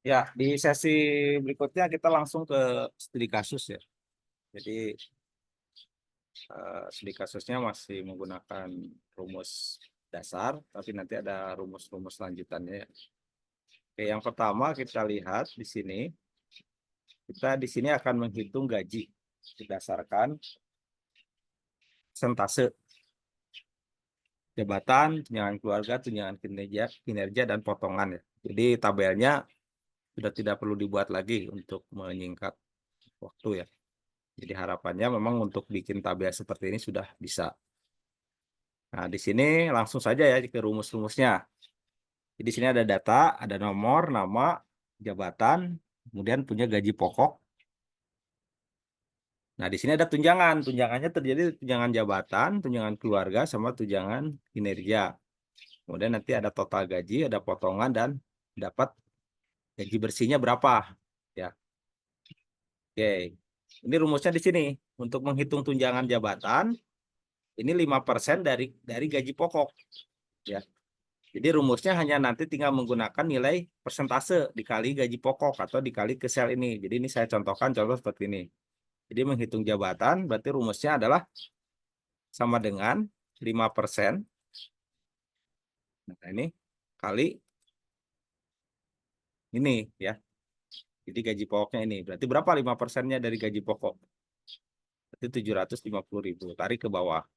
Ya, di sesi berikutnya kita langsung ke studi kasus ya. Jadi studi kasusnya masih menggunakan rumus dasar, tapi nanti ada rumus-rumus lanjutannya ya. Oke, yang pertama kita lihat di sini, kita di sini akan menghitung gaji berdasarkan persentase jabatan, tunjangan keluarga, tunjangan kinerja dan potongan ya. Jadi tabelnya sudah tidak perlu dibuat lagi untuk menyingkat waktu ya. Jadi harapannya memang untuk bikin tabel seperti ini sudah bisa. Nah, di sini langsung saja ya ke rumus-rumusnya. Jadi di sini ada data, ada nomor, nama, jabatan, kemudian punya gaji pokok. Nah, di sini ada tunjangan. Tunjangannya terjadi tunjangan jabatan, tunjangan keluarga, sama tunjangan kinerja. Kemudian nanti ada total gaji, ada potongan, dan dapat gaji bersihnya berapa. Ya, oke. Ini rumusnya di sini. Untuk menghitung tunjangan jabatan, ini 5% dari gaji pokok. Ya. Jadi rumusnya hanya nanti tinggal menggunakan nilai persentase dikali gaji pokok atau dikali ke sel ini. Jadi ini saya contohkan contoh seperti ini. Jadi menghitung jabatan berarti rumusnya adalah sama dengan 5%. Nah, ini kali ini ya. Jadi gaji pokoknya ini. Berarti berapa 5%-nya dari gaji pokok? Berarti 750.000. Tarik ke bawah.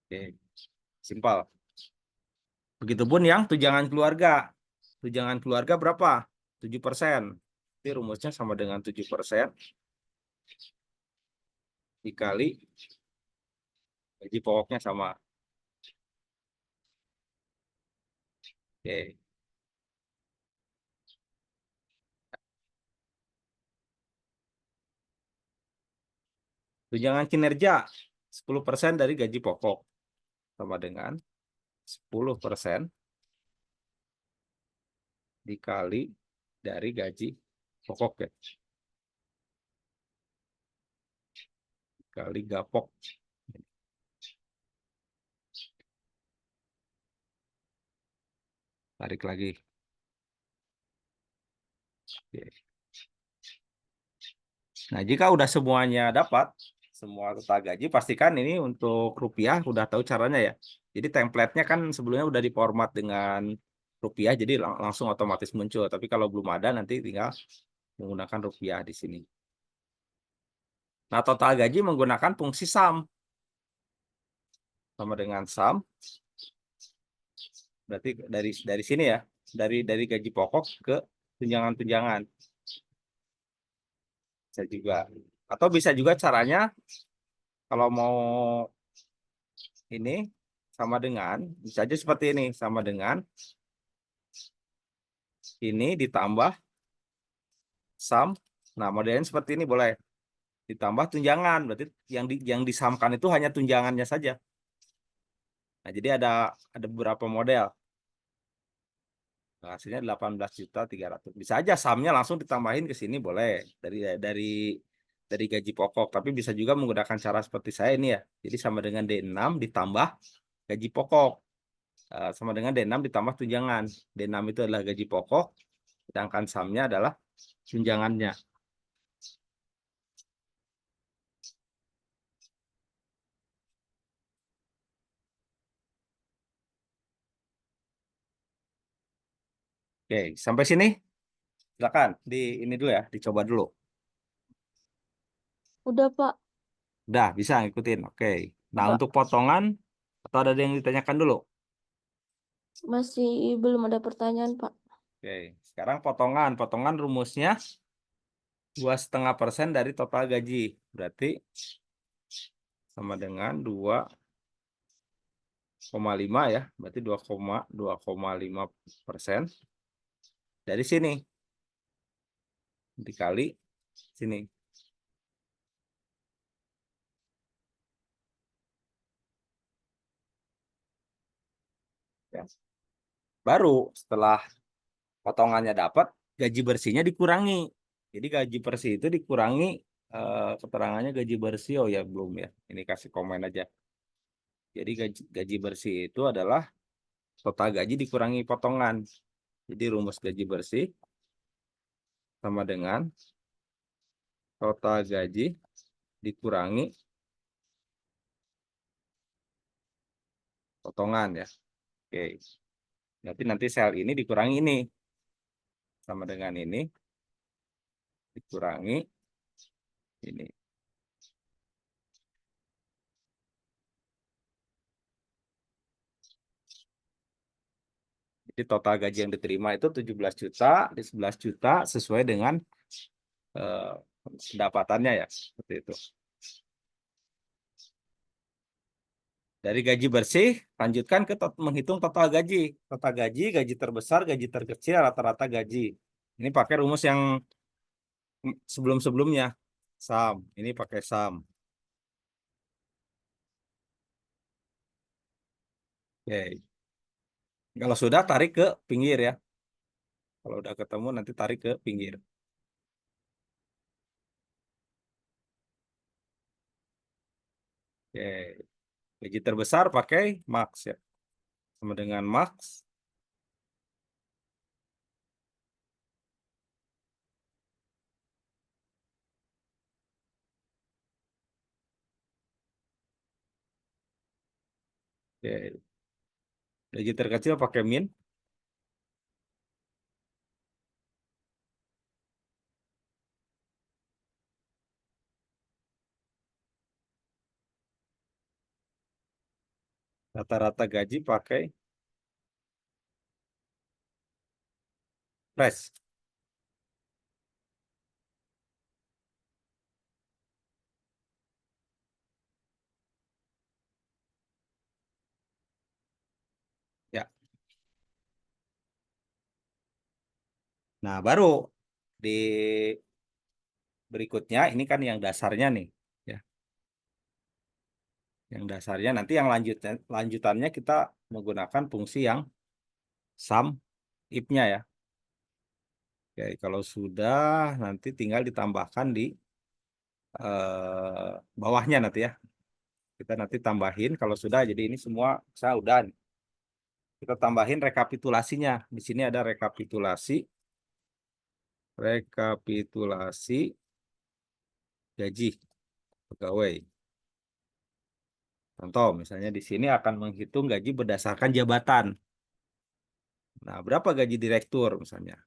Oke, simpel. Begitupun yang tunjangan keluarga. Tunjangan keluarga berapa? 7%. Jadi rumusnya sama dengan 7% dikali gaji pokoknya sama. Oke. Tunjangan kinerja 10% dari gaji pokok sama dengan 10% dikali dari gaji pokok ya. Kali gapok. Tarik lagi. Oke. Nah, jika udah semuanya dapat, semua total gaji, pastikan ini untuk rupiah udah tahu caranya ya. Jadi template-nya kan sebelumnya udah diformat dengan rupiah, jadi langsung otomatis muncul. Tapi kalau belum ada, nanti tinggal menggunakan rupiah di sini. Nah, total gaji menggunakan fungsi sum. Sama dengan sum. Berarti dari sini ya, dari gaji pokok ke tunjangan-tunjangan. Bisa juga. Atau bisa juga caranya, kalau mau ini sama dengan, bisa aja seperti ini, sama dengan ini ditambah sum. Nah, modelnya seperti ini boleh. Ditambah tunjangan, berarti yang disamkan itu hanya tunjangannya saja. Nah, jadi ada beberapa model. Nah, hasilnya 18.300.000. Bisa aja sumnya langsung ditambahin ke sini boleh dari gaji pokok, tapi bisa juga menggunakan cara seperti saya ini ya. Jadi sama dengan D6 ditambah gaji pokok. Sama dengan D6 ditambah tunjangan. D6 itu adalah gaji pokok, sedangkan sumnya adalah tunjangannya. Oke, sampai sini silakan ini dulu ya, dicoba dulu. Udah, Pak. Udah bisa ngikutin. Oke. Nah, Enggak, untuk potongan atau ada yang ditanyakan dulu? masih belum ada pertanyaan, Pak. Oke, sekarang potongan. Potongan rumusnya 2,5% dari total gaji. Berarti sama dengan 2,5 ya. Berarti 2,5% dari sini dikali sini. Ya. Baru setelah potongannya dapat, gaji bersihnya dikurangi. Jadi gaji bersih itu dikurangi, keterangannya gaji bersih. Oh ya, belum ya. Ini kasih komen aja. Jadi gaji bersih itu adalah total gaji dikurangi potongan. Jadi rumus gaji bersih sama dengan total gaji dikurangi potongan ya. Oke. Berarti nanti sel ini dikurangi ini. Sama dengan ini dikurangi ini. Jadi total gaji yang diterima itu 17 juta, di 11 juta sesuai dengan pendapatannya ya. Seperti itu. Dari gaji bersih, lanjutkan ke menghitung total gaji. Total gaji, gaji terbesar, gaji terkecil, rata-rata gaji. Ini pakai rumus yang sebelum-sebelumnya. SAM. Ini pakai SAM. Oke. Kalau sudah, tarik ke pinggir ya. Kalau udah ketemu, nanti tarik ke pinggir. Oke. Gaji terbesar pakai max ya. Sama dengan max. Oke. Gaji terkecil pakai min. Rata-rata gaji pakai fresh. Ya. Nah, baru di berikutnya ini kan yang dasarnya nih. Ya. Yang dasarnya nanti yang lanjutannya kita menggunakan fungsi yang sum if-nya ya. Oke, kalau sudah nanti tinggal ditambahkan di bawahnya nanti ya. Kita nanti tambahin kalau sudah, jadi ini semua saya udah. Kita tambahin rekapitulasinya. Di sini ada rekapitulasi gaji pegawai. Contoh, misalnya di sini akan menghitung gaji berdasarkan jabatan. Nah, berapa gaji direktur misalnya?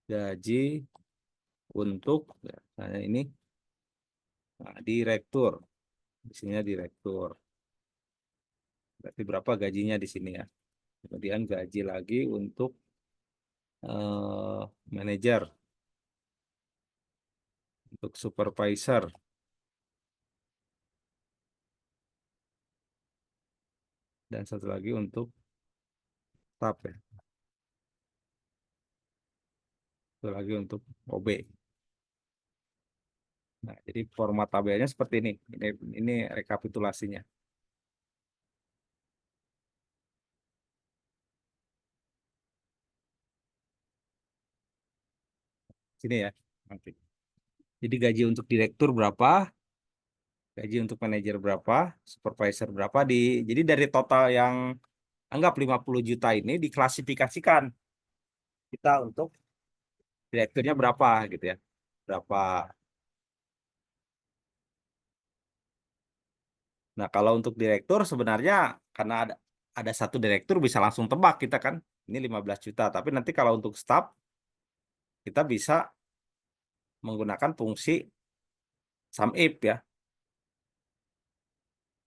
Gaji untuk, ya, misalnya ini, nah, direktur. Di sini direktur. Berarti berapa gajinya di sini ya? Kemudian gaji lagi untuk manajer, untuk supervisor, dan satu lagi untuk staff ya. Satu lagi untuk OB. Nah, jadi format tabelnya seperti ini. Ini rekapitulasinya. Sini ya. Nanti. Jadi gaji untuk direktur berapa? Gaji untuk manajer berapa? Supervisor berapa? Jadi dari total yang anggap 50 juta ini diklasifikasikan kita untuk direkturnya berapa gitu ya. Berapa. Nah, kalau untuk direktur sebenarnya karena ada satu direktur bisa langsung tebak kita kan. Ini 15 juta. Tapi nanti kalau untuk staff kita bisa menggunakan fungsi sum if ya.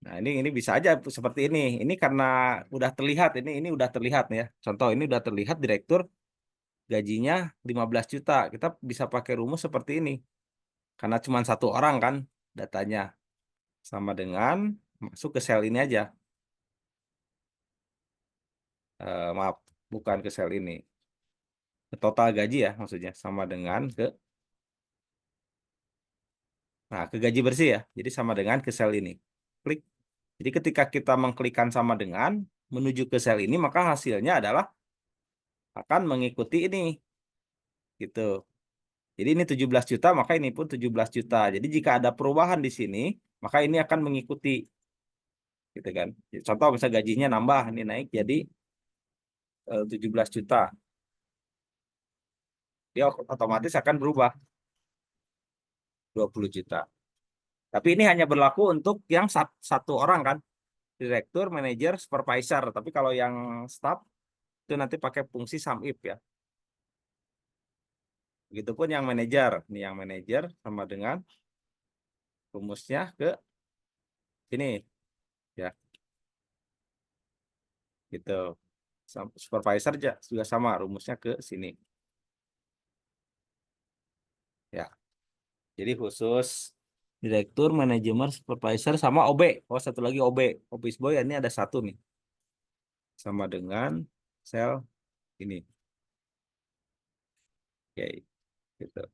Nah, ini bisa aja seperti ini. Ini karena udah terlihat ini udah terlihat ya. Contoh ini udah terlihat direktur gajinya 15 juta. Kita bisa pakai rumus seperti ini. Karena cuma satu orang kan datanya. Sama dengan masuk ke sel ini aja. Maaf, bukan ke sel ini. Ke total gaji ya maksudnya. Sama dengan ke gaji bersih ya. Jadi sama dengan ke sel ini. Klik. Jadi ketika kita mengklikkan sama dengan menuju ke sel ini, maka hasilnya adalah akan mengikuti ini. Gitu. Jadi ini 17 juta, maka ini pun 17 juta. Jadi jika ada perubahan di sini, maka ini akan mengikuti. gitu kan. Contoh misalnya gajinya nambah, ini naik jadi 17 juta. Dia otomatis akan berubah 20 juta. Tapi ini hanya berlaku untuk yang satu orang kan, direktur, manajer, supervisor. Tapi kalau yang staff itu nanti pakai fungsi sum if ya. Begitupun yang manajer. Ini yang manajer sama dengan rumusnya ke sini ya, gitu. Supervisor juga sama, rumusnya ke sini ya. Jadi khusus direktur, manajemen, supervisor sama OB. Oh, satu lagi OB, office boy. Ini ada satu nih, sama dengan sel ini. Oke, gitu.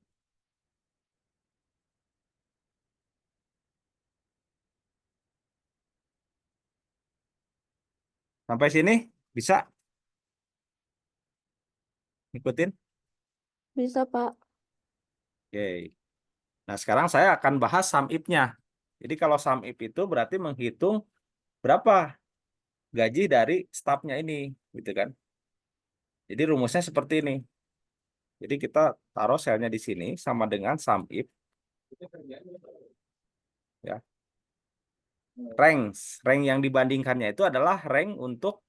Sampai sini bisa ikutin? Bisa, Pak. Oke. Nah, sekarang saya akan bahas sum if-nya. Jadi kalau sum if itu berarti menghitung berapa gaji dari stafnya ini, gitu kan? Jadi rumusnya seperti ini. Jadi kita taruh selnya di sini sama dengan sum if ya. Rank yang dibandingkannya itu adalah rank untuk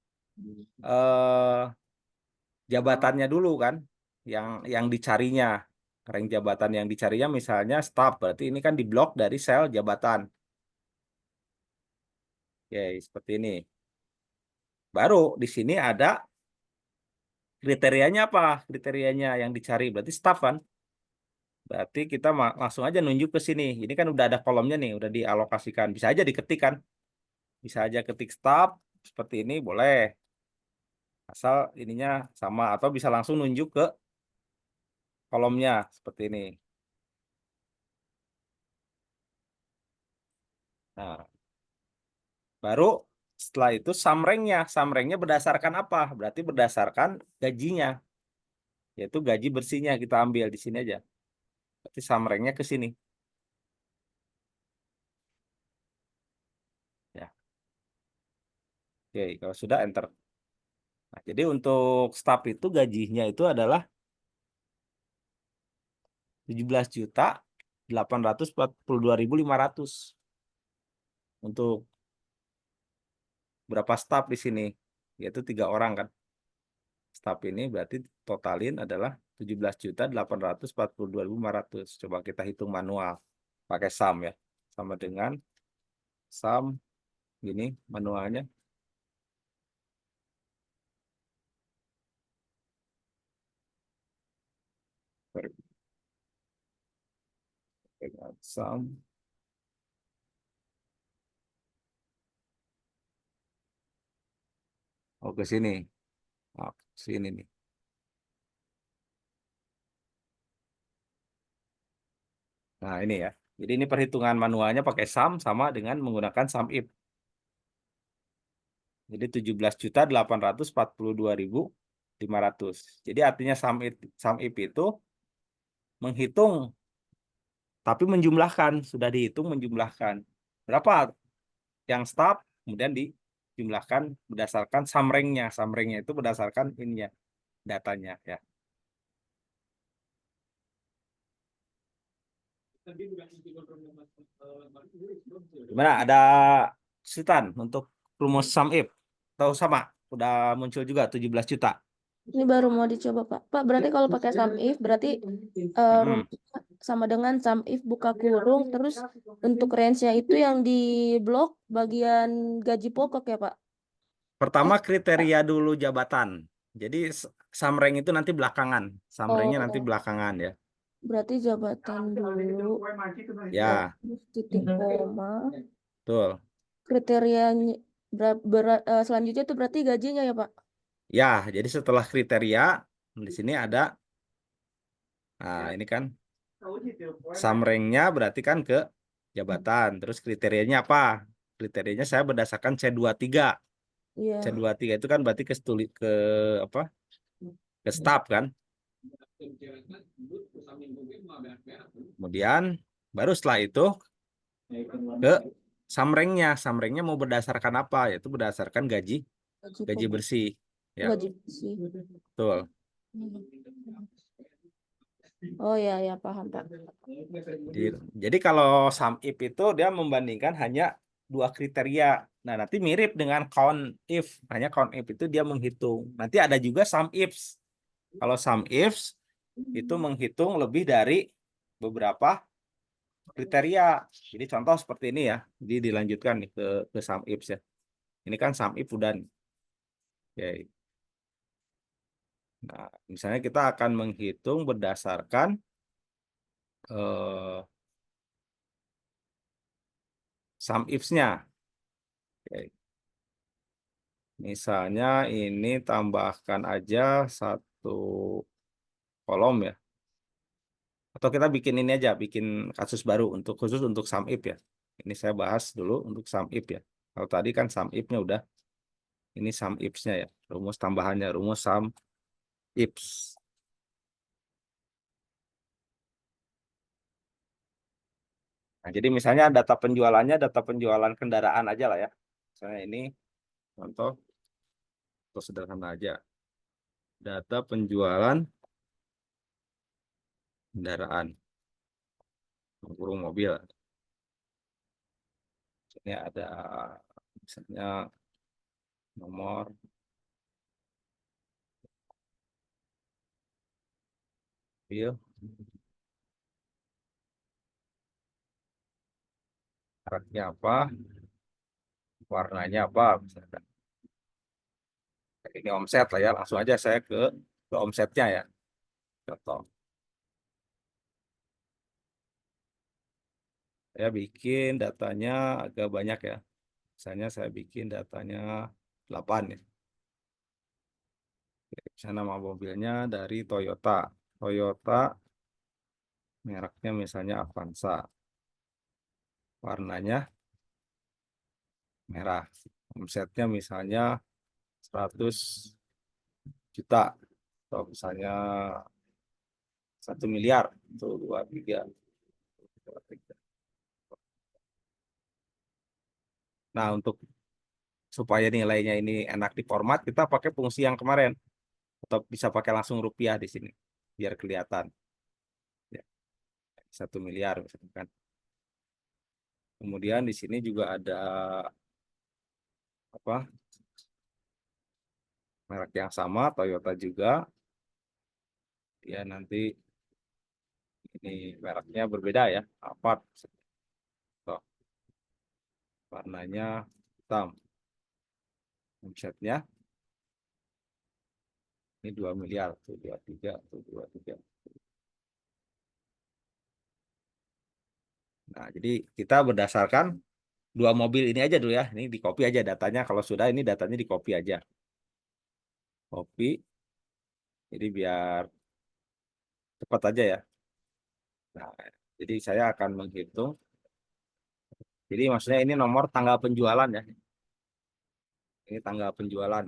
eh, jabatannya dulu kan, yang dicarinya. Rank jabatan yang dicarinya misalnya staff, berarti ini kan di blok dari sel jabatan. Oke, seperti ini. Baru di sini ada kriterianya apa? Kriterianya yang dicari berarti staff kan. Berarti kita langsung aja nunjuk ke sini. Ini kan udah ada kolomnya nih, udah dialokasikan. Bisa aja diketik kan. Bisa aja ketik staff seperti ini boleh. Asal ininya sama atau bisa langsung nunjuk ke kolomnya seperti ini. Nah, baru setelah itu summary-nya. Summary-nya berdasarkan apa? Berarti berdasarkan gajinya, yaitu gaji bersihnya kita ambil di sini aja. Berarti summary-nya ke sini. Ya. Oke, kalau sudah enter. Nah, jadi untuk staff itu gajinya itu adalah 17.842.500 untuk berapa staff di sini? Yaitu 3 orang kan. Staff ini berarti totalin adalah 17.842.500. Coba kita hitung manual pakai sum ya. Sama dengan sum gini manualnya. Dengan sum. Oh, ke sini. Nah, sini nih. Nah, ini ya. Jadi ini perhitungan manualnya pakai sum sama dengan menggunakan sum if. Jadi 17.842.500. Jadi artinya sum if itu menghitung tapi menjumlahkan, sudah dihitung menjumlahkan. Berapa yang staff kemudian dijumlahkan berdasarkan sum rank-nya. Sum rank-nya itu berdasarkan ininya, datanya ya. Gimana? Ada kesulitan untuk rumus sum if? Atau sama? Udah muncul juga 17 juta. Ini baru mau dicoba, Pak. Pak, berarti kalau pakai sum if berarti Mm-mm. rumusnya sama dengan sum if buka kurung, terus untuk range-nya itu yang di blok bagian gaji pokok ya, Pak? Pertama Pak. kriteria dulu jabatan. Jadi sum rank itu nanti belakangan. Sum rank-nya nanti Oh, belakangan ya. berarti jabatan dulu, Ya, terus titik koma, betul. kriterianya selanjutnya itu berarti gajinya ya, Pak? Ya, jadi setelah kriteria di sini ada, nah ini kan sum rank-nya berarti kan ke jabatan. Terus kriterianya apa? Kriterianya saya berdasarkan C23. Iya, C23 itu kan berarti ke apa? Ke staff kan. Kemudian baru setelah itu ke Samrengnya mau berdasarkan apa? Yaitu berdasarkan gaji Gaji gaji pokok. bersih. Ya, Gaji sih. betul. Oh ya ya paham Pak. Jadi kalau SUMIP itu dia membandingkan hanya dua kriteria. Nah, nanti mirip dengan count if. Hanya count if itu dia menghitung. Nanti ada juga SUMIFs. Kalau SUMIFs itu menghitung lebih dari beberapa kriteria. Jadi contoh seperti ini ya. Jadi dilanjutkan nih ke SUMIFs ya. Ini kan SUMIF udah nih. Oke. Nah, misalnya kita akan menghitung berdasarkan eh, SUMIFs-nya. Oke. Misalnya ini tambahkan aja satu kolom ya. Atau kita bikin ini aja, bikin kasus baru untuk khusus untuk SUMIF ya. Ini saya bahas dulu untuk SUMIF ya. Kalau tadi kan SUMIF-nya udah, ini SUMIFs-nya ya. Rumus tambahannya, rumus SUMIFs. Nah, jadi misalnya data penjualan kendaraan aja lah ya. Misalnya ini contoh, atau sederhana aja. Data penjualan kendaraan, kurung mobil. Ini ada misalnya nomor mobil, mereknya apa, warnanya apa, misalkan. Ini omset lah ya, langsung aja saya ke omsetnya ya. Contoh, saya bikin datanya agak banyak ya. Misalnya saya bikin datanya 8 ya. Misalnya nama mobilnya dari Toyota. Toyota mereknya misalnya Avanza. Warnanya merah. Omsetnya misalnya 100 juta. Atau misalnya 1 miliar. Itu 2, 3. Nah, untuk supaya nilainya ini enak di format, kita pakai fungsi yang kemarin. Atau bisa pakai langsung rupiah di sini. Biar kelihatan. Ya, 1 miliar misalkan. Kemudian di sini juga ada apa merek yang sama, Toyota juga. Ya nanti ini mereknya berbeda ya. Alphard. Tuh, warnanya hitam. Omsetnya ini 2 miliar. Tuh 23, tuh 23. Nah, jadi kita berdasarkan dua mobil ini aja dulu ya. Ini di copy aja datanya. Kalau sudah ini datanya di copy aja. Copy. Jadi biar cepat aja ya. Nah, jadi saya akan menghitung. Jadi maksudnya ini nomor tanggal penjualan ya. Ini tanggal penjualan.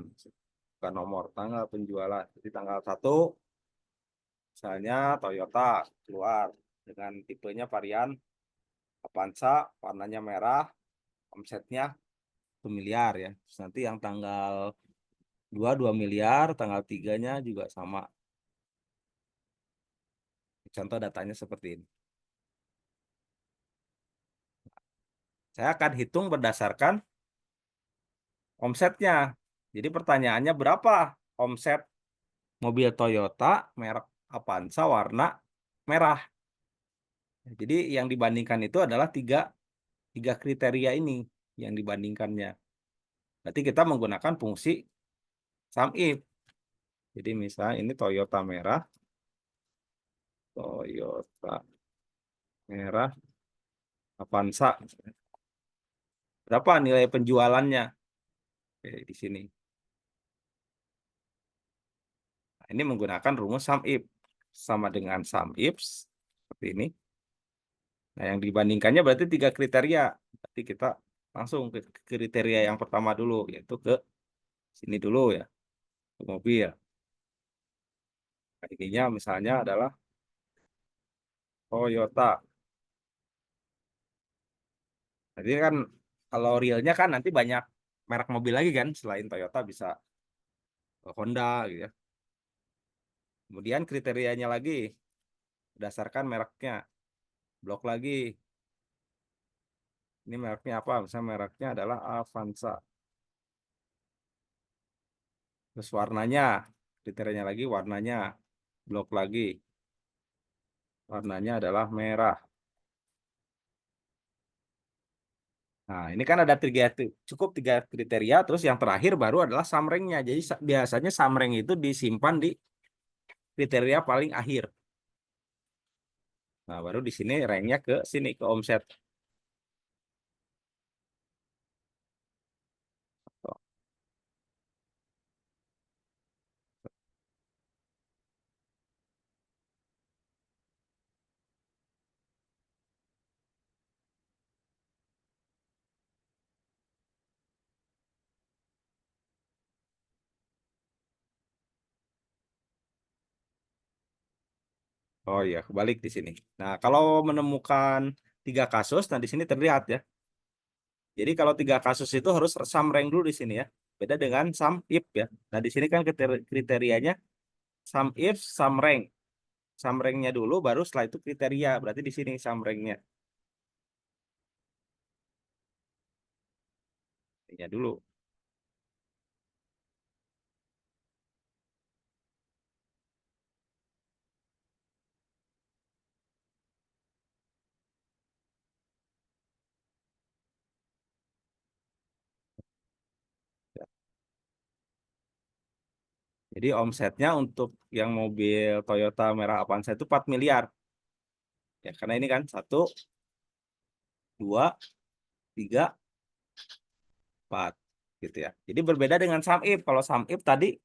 Bukan nomor tanggal penjualan. Jadi tanggal 1 misalnya Toyota keluar dengan tipenya varian Avanza, warnanya merah, omsetnya 1 miliar ya. Terus nanti yang tanggal 2 miliar, tanggal 3-nya juga sama. Contoh datanya seperti ini. Saya akan hitung berdasarkan omsetnya. Jadi pertanyaannya berapa omset mobil Toyota merek Avanza warna merah. Jadi yang dibandingkan itu adalah tiga kriteria ini yang dibandingkannya. Berarti kita menggunakan fungsi SUMIF. Jadi misalnya ini Toyota merah, Toyota merah, Avanza. Berapa nilai penjualannya? Oke, di sini. Nah, ini menggunakan rumus SUMIF. Sama dengan SUMIF, seperti ini. Nah, yang dibandingkannya berarti tiga kriteria. Berarti kita langsung ke kriteria yang pertama dulu, yaitu ke sini dulu ya, ke mobil. Nah, ininya misalnya adalah Toyota. Jadi kan kalau realnya kan nanti banyak merek mobil lagi kan, selain Toyota bisa Honda gitu ya. Kemudian kriterianya lagi berdasarkan mereknya, blok lagi. Ini mereknya apa? Misalnya mereknya adalah Avanza. Terus warnanya, kriterianya lagi warnanya, blok lagi. Warnanya adalah merah. Nah, ini kan ada cukup tiga kriteria. Terus yang terakhir baru adalah samrengnya. Jadi biasanya samreng itu disimpan di kriteria paling akhir. Nah, baru di sini ranknya ke sini ke omset. Oh iya, kebalik di sini. Nah, kalau menemukan tiga kasus, nah di sini terlihat ya. Jadi kalau tiga kasus itu harus samreng dulu di sini ya. Beda dengan sum if ya. Nah, di sini kan kriterianya sum if, samreng. Samrengnya dulu, baru setelah itu kriteria. Berarti di sini samrengnya. Ininya dulu. Jadi omsetnya untuk yang mobil Toyota merah Avanza itu 4 miliar. Ya, karena ini kan 1, 2, 3, 4 gitu ya. Jadi berbeda dengan sum if. Kalau sum if tadi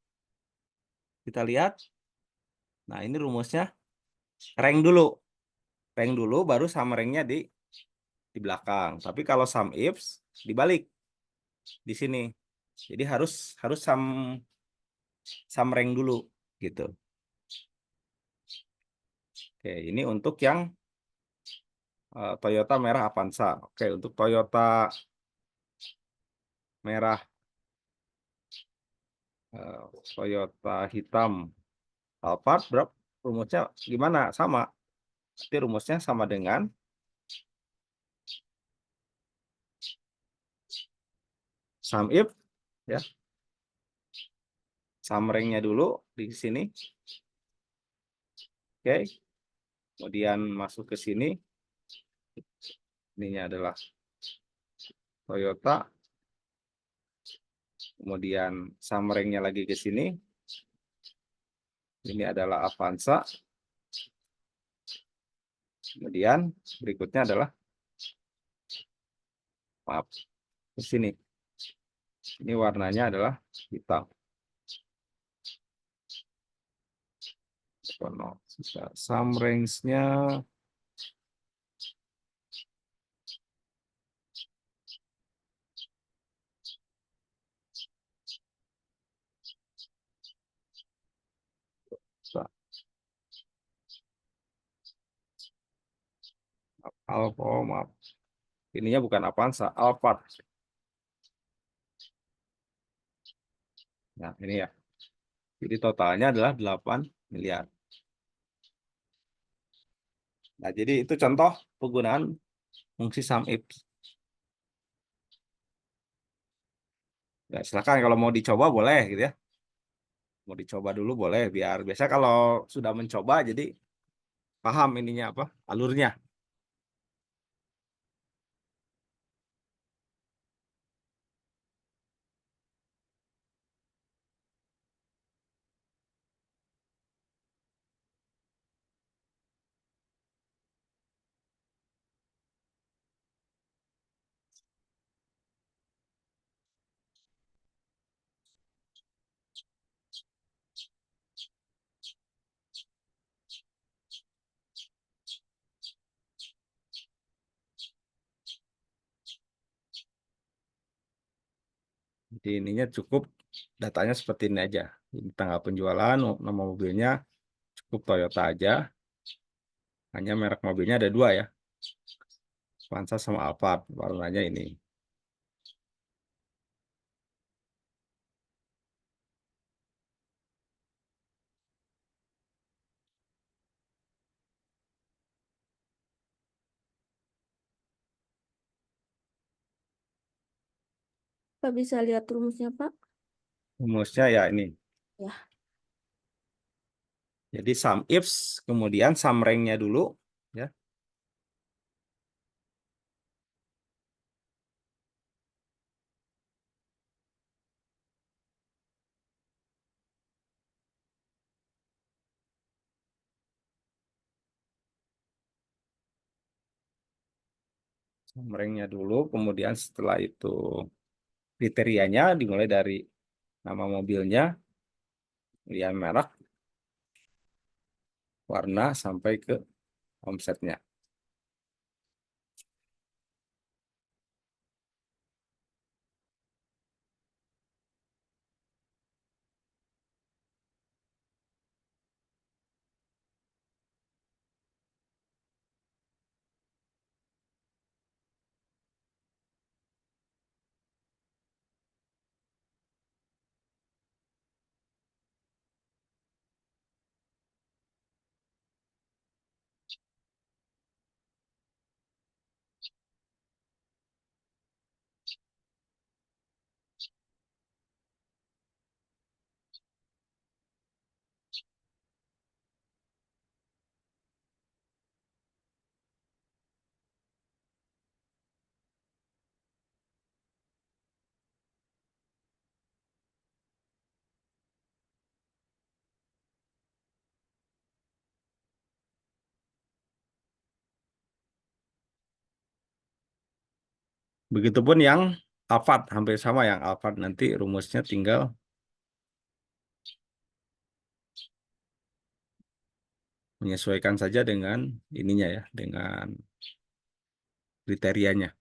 kita lihat, nah ini rumusnya rank dulu. Rank dulu baru summary-nya di belakang. Tapi kalau sum if dibalik di sini. Jadi harus harus sum rank dulu gitu. Oke, ini untuk yang Toyota merah Avanza. Oke, untuk Toyota merah Toyota hitam Alphard, berapa rumusnya gimana? Sama. Tapi rumusnya sama dengan sum if ya. Sum rank-nya dulu di sini. Oke. Kemudian masuk ke sini. Ininya adalah Toyota. Kemudian sum rank-nya lagi ke sini. Ini adalah Avanza. Kemudian berikutnya adalah, maaf, ke sini. Ini warnanya adalah hitam. Sum range-nya Alfa, maaf. Ininya bukan Avanza, Alphard. Nah, ini ya. Jadi totalnya adalah 8 miliar. Nah, jadi itu contoh penggunaan fungsi sum if. Ya, silakan kalau mau dicoba boleh gitu ya. Mau dicoba dulu boleh biar biasa kalau sudah mencoba jadi paham ininya apa alurnya. Jadi ininya cukup datanya seperti ini aja. Ini tanggal penjualan, nama mobilnya cukup Toyota aja. Hanya merek mobilnya ada dua ya. Avanza sama Alphard. Warnanya ini. Pak bisa lihat rumusnya, Pak? Rumusnya ya ini. Ya. Jadi sum ifs, kemudian sum rank-nya dulu. Ya. Sum rank-nya dulu, kemudian setelah itu kriterianya dimulai dari nama mobilnya, ya merek, warna, sampai ke omsetnya. Begitupun yang Alphard, hampir sama yang Alphard, nanti rumusnya tinggal menyesuaikan saja dengan ininya ya, dengan kriterianya.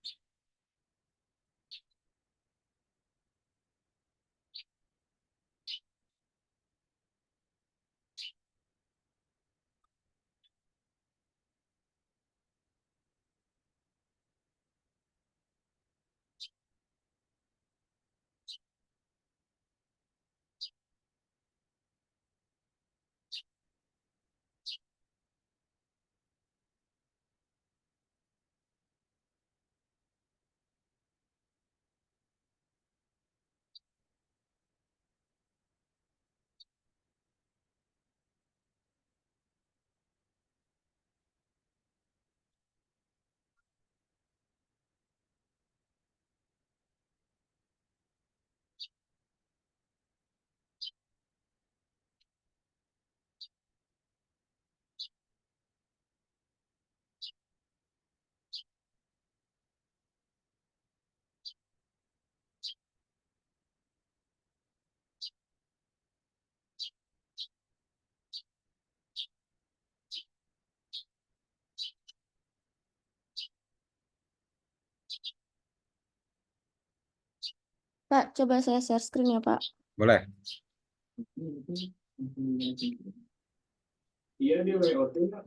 Pak, coba saya share screen ya, Pak. Boleh.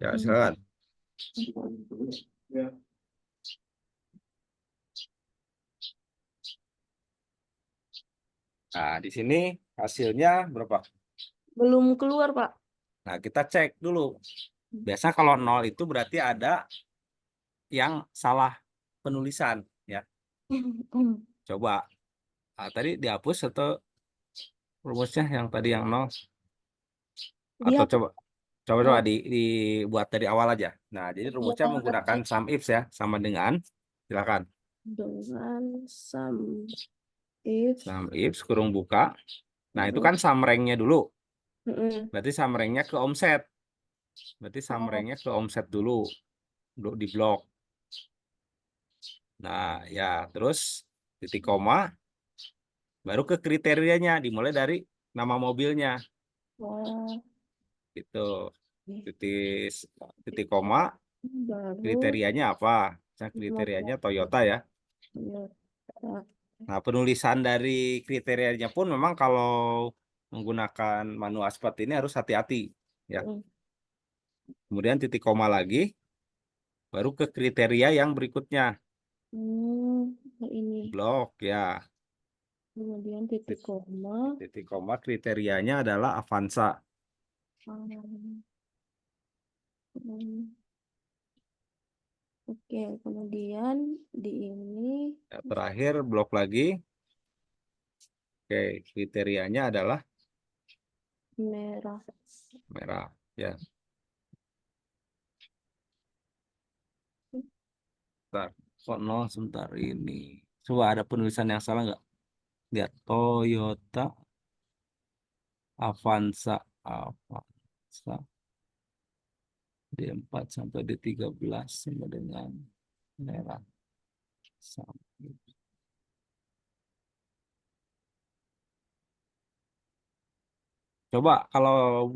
Ya, silakan. Nah, di sini hasilnya berapa? Belum keluar, Pak. Nah, kita cek dulu. Biasa kalau 0 itu berarti ada yang salah penulisan ya. Coba tadi dihapus atau rumusnya yang tadi yang 0, Dia atau coba coba oh, dibuat dari awal aja. Nah, jadi rumusnya jangan menggunakan sum ifs ya, sama dengan, silakan. dengan sum if Sum ifs kurung buka. Nah, itu kan sum rank-nya dulu. Mm-mm. Berarti sum rank-nya ke omset. Berarti sum Oh, rank-nya ke omset dulu di blok. Nah, ya terus titik koma baru ke kriterianya, dimulai dari nama mobilnya oh, gitu. Titik titik koma baru kriterianya apa? Nah, mau kriterianya Toyota ya. Toyota. Nah, penulisan dari kriterianya pun memang kalau menggunakan manual seperti ini harus hati-hati ya. Mm. Kemudian titik koma lagi baru ke kriteria yang berikutnya. Ini Blok ya. kemudian titik koma. Titik koma kriterianya adalah Avanza. um, um, Oke, kemudian di ini Ya, terakhir blok lagi Oke, kriterianya adalah merah. merah. Ya, sebentar. Kok nol sebentar ini. Coba ada penulisan yang salah nggak? Lihat Toyota Avanza. Avanza. D4 sampai D13 sama dengan merah. Coba kalau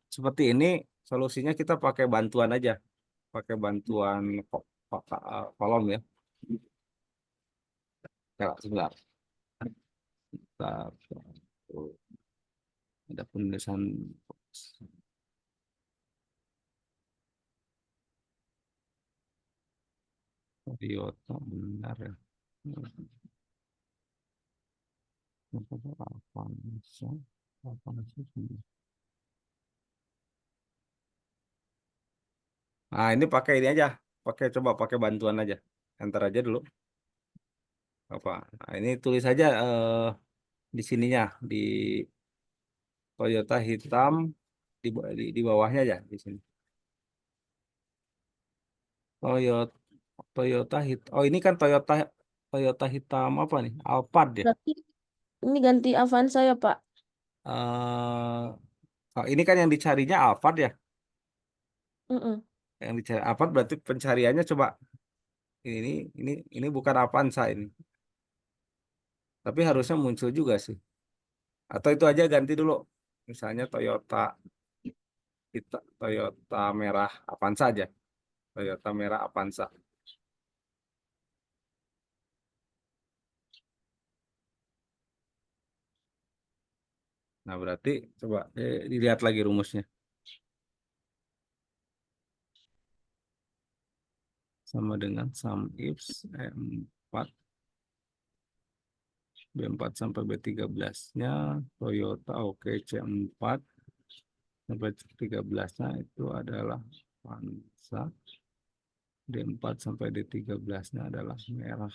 seperti ini, solusinya kita pakai bantuan aja. Pakai bantuan kolom ya. Ya, sebentar. Sebentar. Tuh, ada penulisan Toyota benar ya. Avanza. Avanza. Nah, ini pakai ini aja. Coba pakai bantuan aja. Enter aja dulu. Apa? Nah, ini tulis aja di sininya di Toyota hitam di bawahnya aja di sini. Toyota Toyota hit. Oh, ini kan Toyota Toyota hitam apa nih? Alphard ya. Berarti ini ganti Avanza ya, Pak? Oh, ini kan yang dicarinya Alphard ya. Mm-mm. Yang dicari Alphard berarti pencariannya coba ini ini bukan Avanza ini. Tapi harusnya muncul juga sih. Atau itu aja ganti dulu. Misalnya Toyota merah Avanza aja. Toyota merah Avanza. Nah, berarti coba dilihat lagi rumusnya. Sama dengan sum ifs M4 B4 sampai B13-nya Toyota oke C4 sampai 13-nya itu adalah Avanza. D4 sampai D13-nya adalah merah.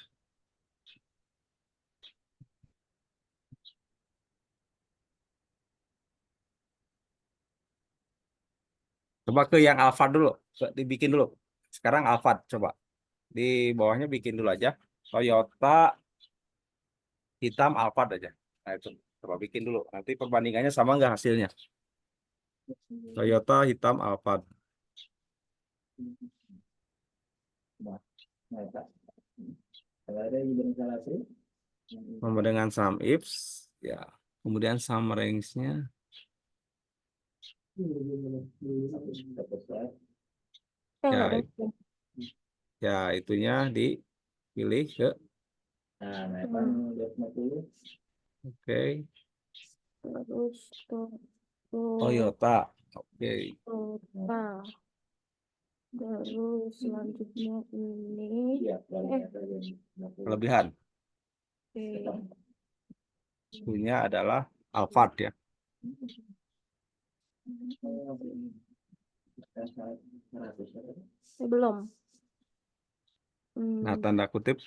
Coba ke yang Alphard dulu. Dibikin dulu. Sekarang Alphard coba. Di bawahnya bikin dulu aja. Toyota hitam Alphard aja. Nah, itu coba bikin dulu. Nanti perbandingannya sama nggak hasilnya? Toyota hitam Alphard. Sama dengan sum ifs. Ya. Kemudian sum range-nya. Nggak Ya, mungkin. ya itunya dipilih ke oke Terus Toyota. Oke. Toyota. Terus selanjutnya ini. Kelebihan. Oke. Itunya adalah Alphard ya. Belum. Nah, tanda kutip.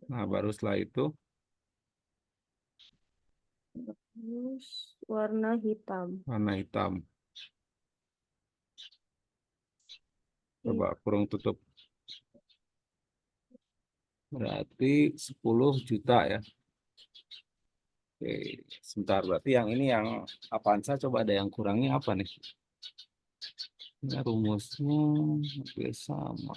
Nah, baru setelah itu Terus warna hitam. warna hitam. Coba kurung tutup. Berarti 10 juta ya. Oke, sebentar. Berarti yang ini yang Avanza coba ada yang kurangnya apa nih? Ini rumusnya hampir sama.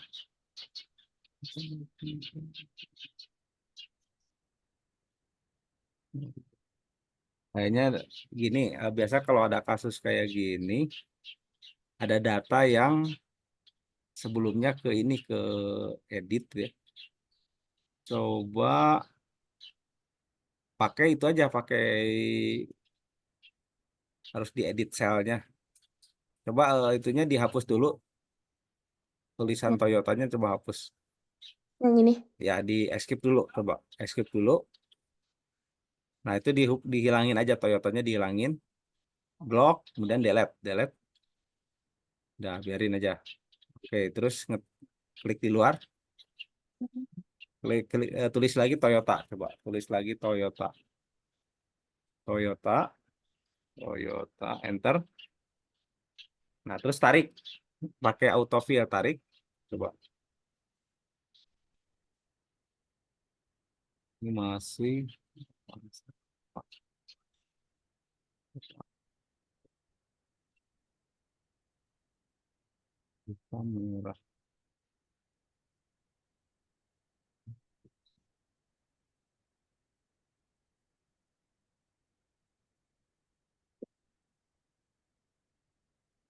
Kayaknya gini, biasa kalau ada kasus kayak gini, ada data yang sebelumnya ke ini ke edit ya. Coba pakai itu aja, pakai harus diedit selnya. Coba itunya dihapus dulu, tulisan Toyotanya coba hapus. Yang ini. Ya di escape dulu, coba escape dulu. Nah itu dihilangin aja Toyotanya dihilangin, blok, kemudian delete. Udah biarin aja. Oke, terus klik di luar, tulis lagi Toyota, coba tulis lagi Toyota. Toyota, enter. Nah, terus tarik. Pakai autofill, tarik. Coba. Ini masih hitam merah.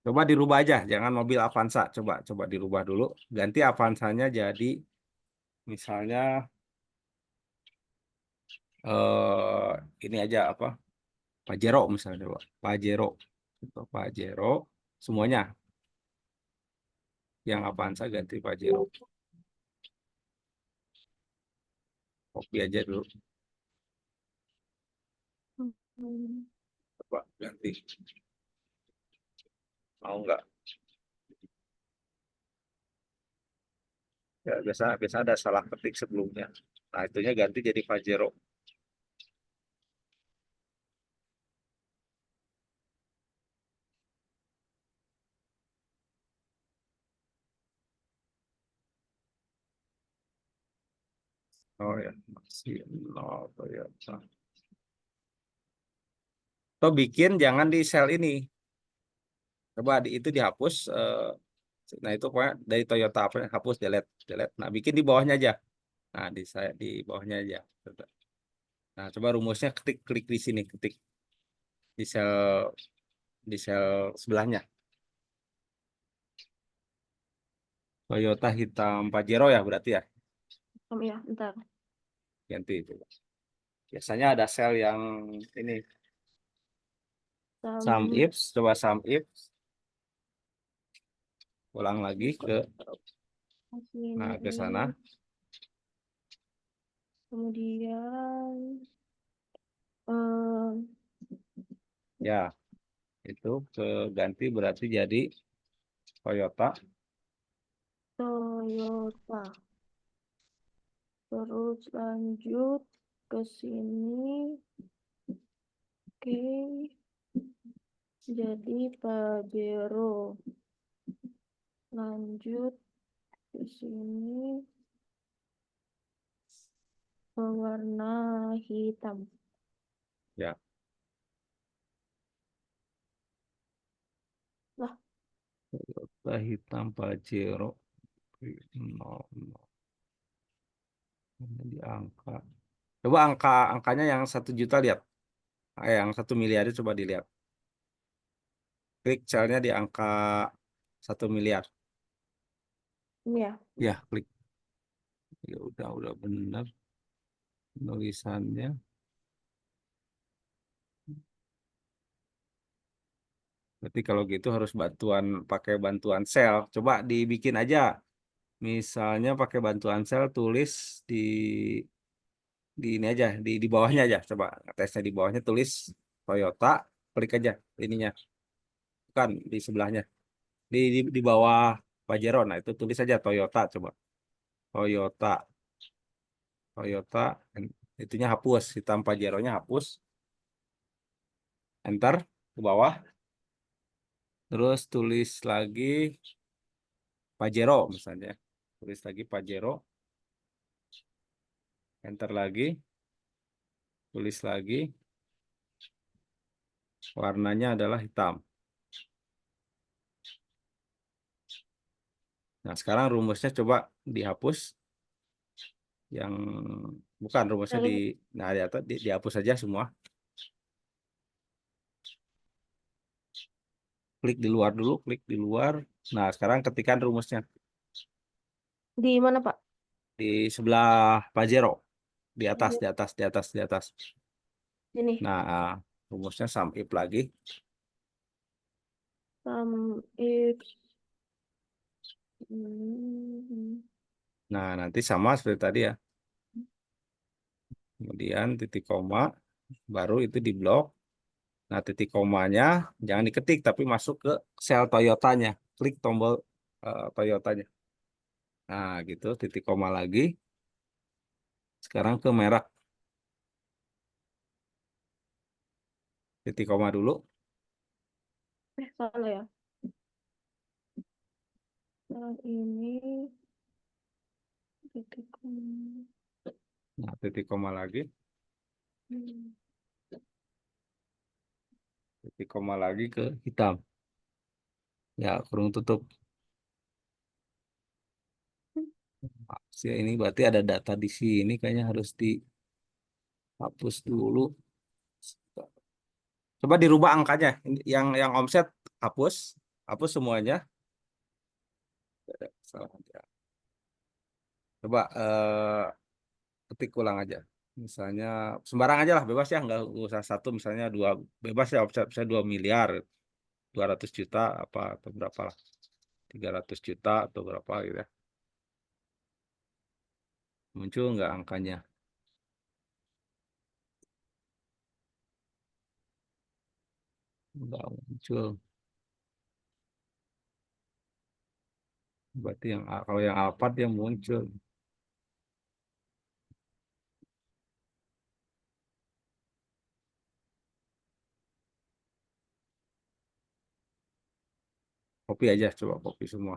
Coba dirubah aja, jangan mobil Avanza. Coba dirubah dulu. Ganti Avanzanya jadi misalnya ini aja apa? Pajero misalnya, coba. Pajero. Coba Pajero semuanya. Yang Avanza ganti Pajero. Copy aja dulu. Hmm. Coba ganti. Mau nggak? Ya, biasa ada salah ketik sebelumnya. Nah, itunya ganti jadi Pajero. Oh ya, masih nol Toyota. Atau bikin jangan di sel ini. Coba itu dihapus. Nah, itu pokoknya dari Toyota apa hapus, delete. Nah, bikin di bawahnya aja. Nah, di bawahnya aja. Nah, coba rumusnya klik di sini, ketik di sel sebelahnya. Toyota hitam Pajero ya berarti ya. Ya, bentar. Ganti itu. Biasanya ada sel yang ini sum Sam, if, coba sum if, ulang lagi ke sana. ini, kemudian eh, Ya, itu ke ganti berarti jadi Toyota. Toyota. Terus lanjut ke sini. Oke, jadi Pajero. Lanjut ke sini berwarna hitam. Ya, Lah, Toyota hitam Pajero. No, no. Ini di angka. Coba angkanya yang 1 juta lihat. Yang 1 miliar itu coba dilihat. Klik celnya di angka 1 miliar. ini ya. Ya, klik. Ya udah benar tulisannya. Berarti kalau gitu harus pakai bantuan sel. Coba dibikin aja. Misalnya pakai bantuan sel tulis di ini aja, di bawahnya aja. Coba tesnya di bawahnya tulis Toyota, klik aja ininya. Bukan di sebelahnya. Di bawah Pajero. Nah, itu tulis aja Toyota coba. Toyota, Toyota, itunya hapus, hitam Pajeronya hapus. Enter ke bawah. Terus tulis lagi Pajero misalnya. Tulis lagi Pajero. Enter lagi. Tulis lagi. Warnanya adalah hitam. Nah, sekarang rumusnya coba dihapus. Yang bukan rumusnya Dari nah di atas dihapus saja semua. Klik di luar dulu, klik di luar. Nah, sekarang ketikkan rumusnya di mana, Pak? di sebelah Pajero, di atas, Di di atas, di atas, di atas. sini. Nah, rumusnya sum if lagi. If hmm, Nah, nanti sama seperti tadi ya. Kemudian titik koma, baru itu di blok. Nah, titik komanya jangan diketik, tapi masuk ke sel Toyotanya. Klik tombol Toyotanya. Nah, gitu, titik koma lagi. Sekarang ke merek. titik koma dulu. Salah ya. Ini titik koma. Nah, titik koma lagi, titik koma lagi ke hitam. Ya, kurung tutup. Sih ini berarti ada data di sini kayaknya harus dihapus dulu. Coba dirubah angkanya. Yang omset hapus, hapus semuanya. Salah nanti ya. Coba ketik ulang aja. Misalnya sembarang aja lah, bebas ya, nggak usah satu, misalnya dua, bebas ya, omset bisa 2 miliar, 200 juta apa atau berapa lah, 300 juta atau berapa gitu ya. Muncul nggak angkanya? Nggak muncul. Berarti kalau yang Alphard yang muncul. Copy aja, coba copy semua.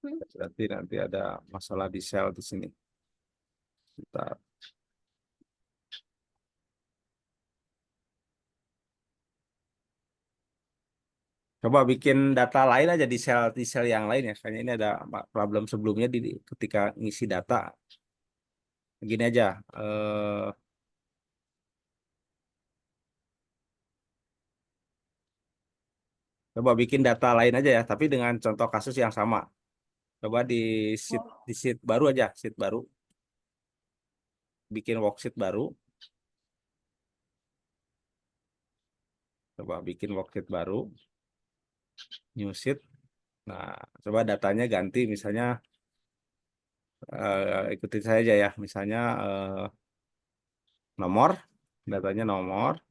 Berarti nanti ada masalah di sel di sini. Kita coba bikin data lain aja di sel yang lain ya. Kayaknya ini ada problem sebelumnya ketika ngisi data. Gini aja, coba bikin data lain aja ya, tapi dengan contoh kasus yang sama. Coba di sheet baru aja, sheet baru, bikin worksheet baru. Coba bikin worksheet baru, new sheet. Nah, coba datanya ganti, misalnya ikuti saya aja ya, misalnya nomor, datanya nomor.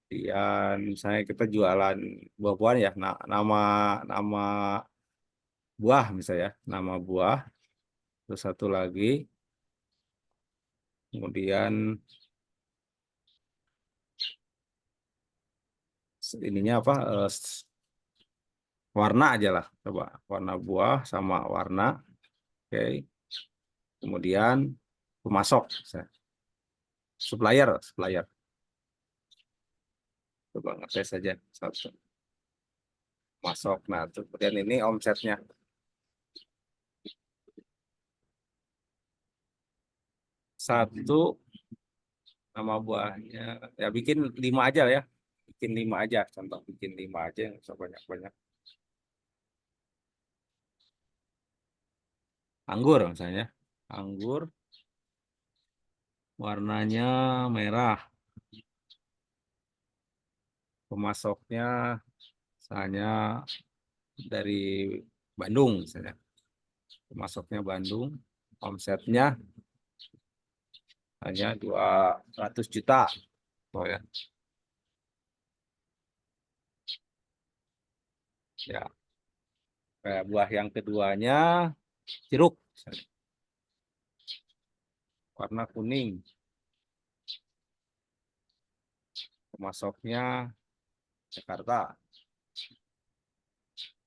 Dan misalnya kita jualan buah-buahan ya, nah, nama nama buah misalnya, nama buah. Terus satu lagi, kemudian ininya apa? Warna aja lah, coba warna buah sama warna. Oke, kemudian pemasok, supplier. Coba ngetes saja satu masok. Nah, kemudian ini omsetnya satu, nama buahnya ya bikin 5 aja lah ya, bikin 5 aja, contoh bikin 5 aja, nggak usah banyak-banyak. Anggur misalnya, anggur warnanya merah, pemasoknya misalnya dari Bandung misalnya, pemasoknya Bandung, omsetnya hanya 200 juta. Oh ya, ya. Kayak buah yang keduanya jeruk, misalnya. Warna kuning, pemasoknya Jakarta,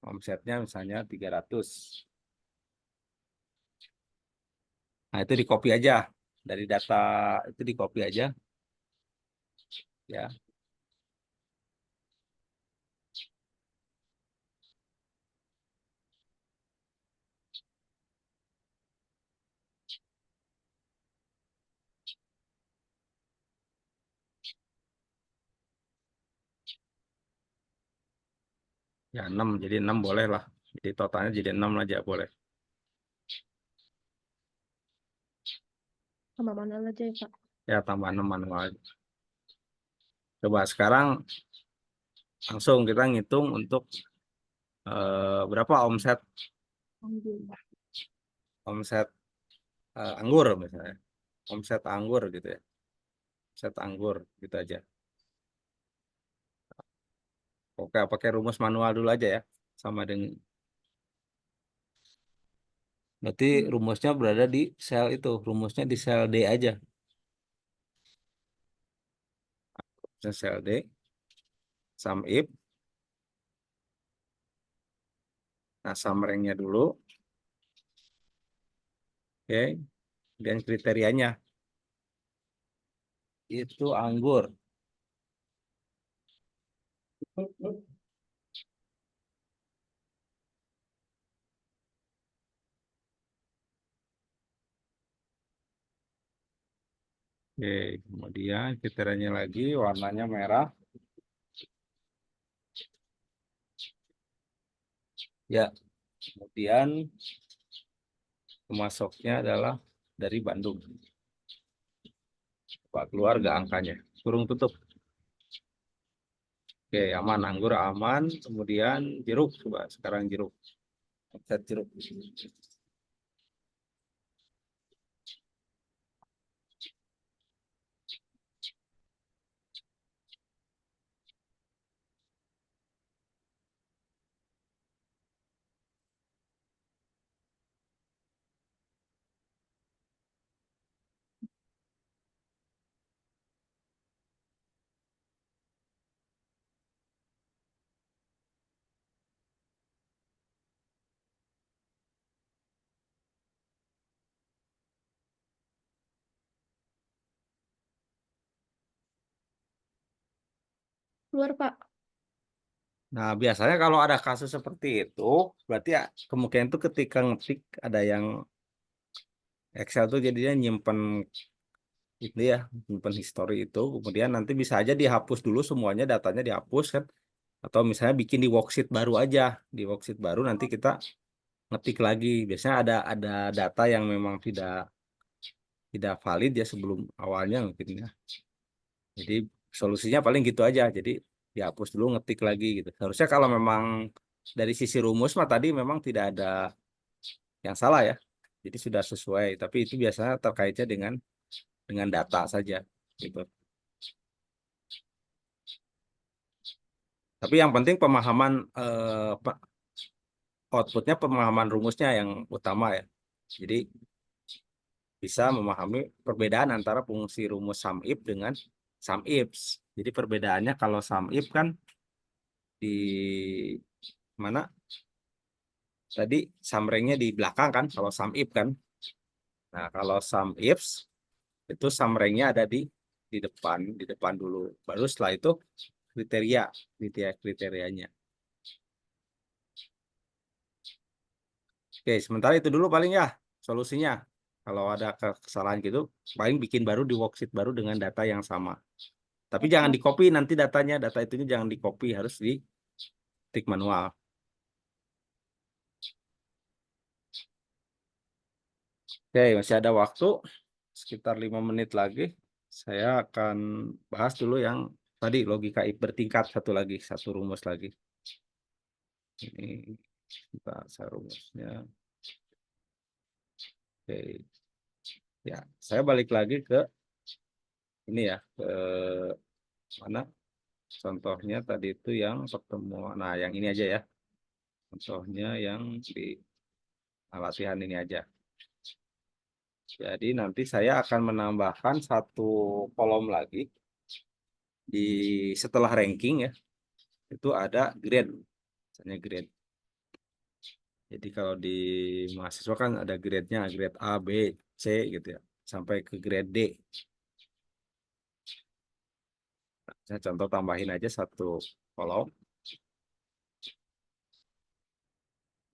omsetnya misalnya 300. Nah, itu di copy aja. Dari data itu di copy aja. Ya, ya 6. Jadi 6 boleh lah. Jadi totalnya jadi 6 aja boleh. Sama mana aja ya, Kak? Ya, tambah 6 manual aja. Coba sekarang langsung kita ngitung untuk berapa omset Alhamdulillah. omset anggur misalnya. Omset anggur gitu ya. Omset anggur gitu aja. Oke, pakai rumus manual dulu aja ya. Sama dengan Berarti rumusnya berada di sel itu. Rumusnya di sel D aja. Sel D. Sum if. Nah, summary-nya dulu. Oke. Dan kriterianya. Itu anggur. Oke, kemudian kriterianya lagi warnanya merah. Ya, kemudian pemasoknya adalah dari Bandung. Pak keluar gak angkanya? Kurung tutup. Oke, aman. Anggur aman. Kemudian jeruk. Coba sekarang jeruk. Set jeruk. Keluar, Pak. Nah, biasanya kalau ada kasus seperti itu, berarti ya kemungkinan itu ketika ngetik ada yang Excel tuh jadinya nyimpen itu ya, nyimpen history itu, kemudian nanti bisa aja dihapus dulu semuanya, datanya dihapus kan, atau misalnya bikin di worksheet baru aja, di worksheet baru nanti kita ngetik lagi. Biasanya ada data yang memang tidak valid ya sebelum awalnya mungkin ya. Jadi solusinya paling gitu aja. Jadi dihapus dulu ngetik lagi gitu. Harusnya kalau memang dari sisi rumus mah tadi memang tidak ada yang salah ya. Jadi sudah sesuai. Tapi itu biasanya terkaitnya dengan data saja gitu. Tapi yang penting pemahaman outputnya pemahaman rumusnya yang utama ya. Jadi bisa memahami perbedaan antara fungsi rumus sum if dengan sum ifs. Jadi perbedaannya kalau sum if kan di mana tadi summary-nya di belakang kan kalau sum if kan. Nah, kalau sum ifs itu summary-nya ada di depan dulu. Baru setelah itu kriterianya. Oke, sementara itu dulu paling ya solusinya. Kalau ada kesalahan gitu, paling bikin baru di worksheet baru dengan data yang sama. Tapi jangan di copy nanti datanya, data itu jangan di copy, harus di ketik manual. Oke, masih ada waktu sekitar 5 menit lagi. Saya akan bahas dulu yang tadi logika if bertingkat satu rumus lagi. Ini kita rumusnya. Oke, ya saya balik lagi ke ini ya ke mana? Contohnya tadi itu yang pertemuan. Nah, yang ini aja ya. Contohnya yang di latihan ini aja. Jadi nanti saya akan menambahkan satu kolom lagi di setelah ranking ya. Itu ada grade. Misalnya grade. Jadi kalau di mahasiswa kan ada grade-nya, grade A, B, C gitu ya. Sampai ke grade D. Saya contoh tambahin aja satu kolom.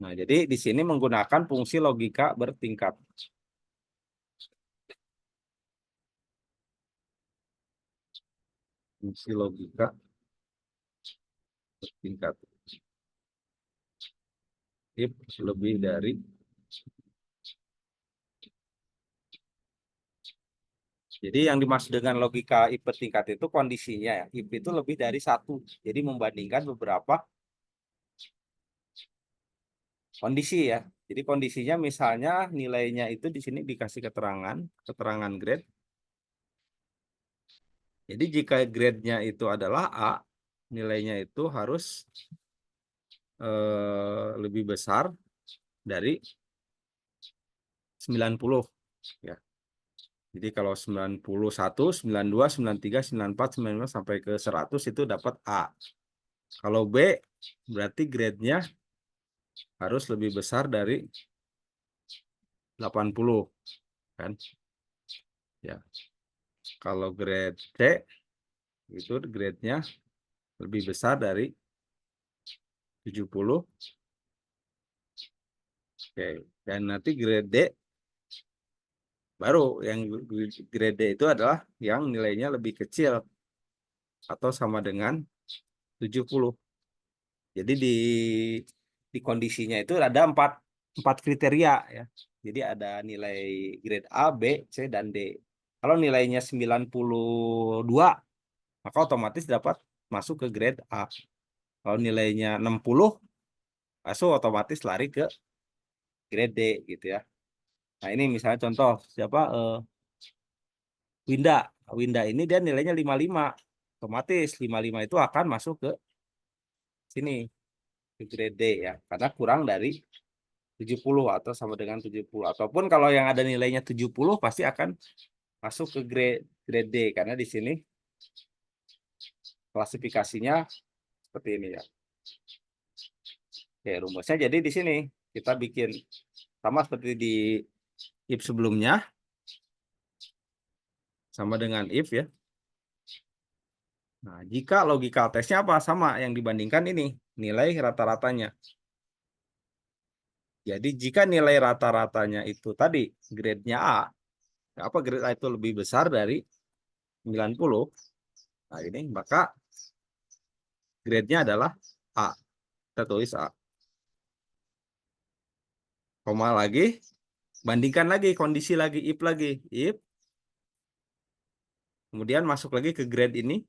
Nah, jadi di sini menggunakan fungsi logika bertingkat. Fungsi logika bertingkat. If lebih dari Jadi yang dimaksud dengan logika if bertingkat itu kondisinya ya. If itu lebih dari satu. Jadi membandingkan beberapa kondisi ya. Jadi kondisinya misalnya nilainya itu di sini dikasih keterangan grade. Jadi jika grade-nya itu adalah A, nilainya itu harus lebih besar dari 90 ya. Jadi kalau 91, 92, 93, 94, 95 sampai ke 100 itu dapat A. Kalau B berarti grade-nya harus lebih besar dari 80 kan. Ya. Kalau grade C itu grade-nya lebih besar dari 70. Oke, dan nanti grade D baru yang grade D itu adalah yang nilainya lebih kecil atau sama dengan 70. Jadi di kondisinya itu ada empat kriteria ya. Jadi ada nilai grade A, B, C, dan D. Kalau nilainya 92, maka otomatis dapat masuk ke grade A. Kalau nilainya 60, masuk otomatis lari ke grade D gitu ya. Nah, ini misalnya contoh siapa Winda. Winda ini dia nilainya 55. Otomatis 55 itu akan masuk ke sini ke grade D ya, karena kurang dari 70 atau sama dengan 70. Ataupun kalau yang ada nilainya 70 pasti akan masuk ke grade D karena di sini klasifikasinya seperti ini ya. Oke, rumusnya jadi di sini kita bikin sama seperti di if sebelumnya, sama dengan if ya. Nah, jika logical testnya apa? Sama yang dibandingkan ini, nilai rata-ratanya. Jadi jika nilai rata-ratanya itu tadi grade-nya A, apa grade A itu lebih besar dari 90, nah ini maka grade-nya adalah A. Kita tulis A. Koma lagi, bandingkan lagi, kondisi lagi, if lagi. If, kemudian masuk lagi ke grade ini,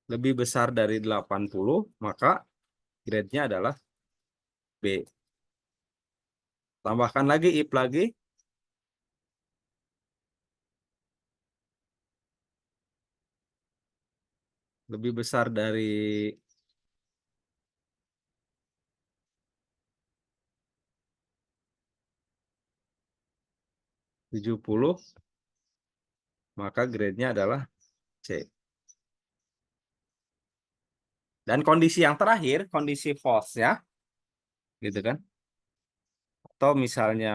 lebih besar dari 80, maka grade-nya adalah B. Tambahkan lagi, if lagi. Lebih besar dari 70, maka grade-nya adalah C. Dan kondisi yang terakhir, kondisi false-nya, gitu kan. Atau misalnya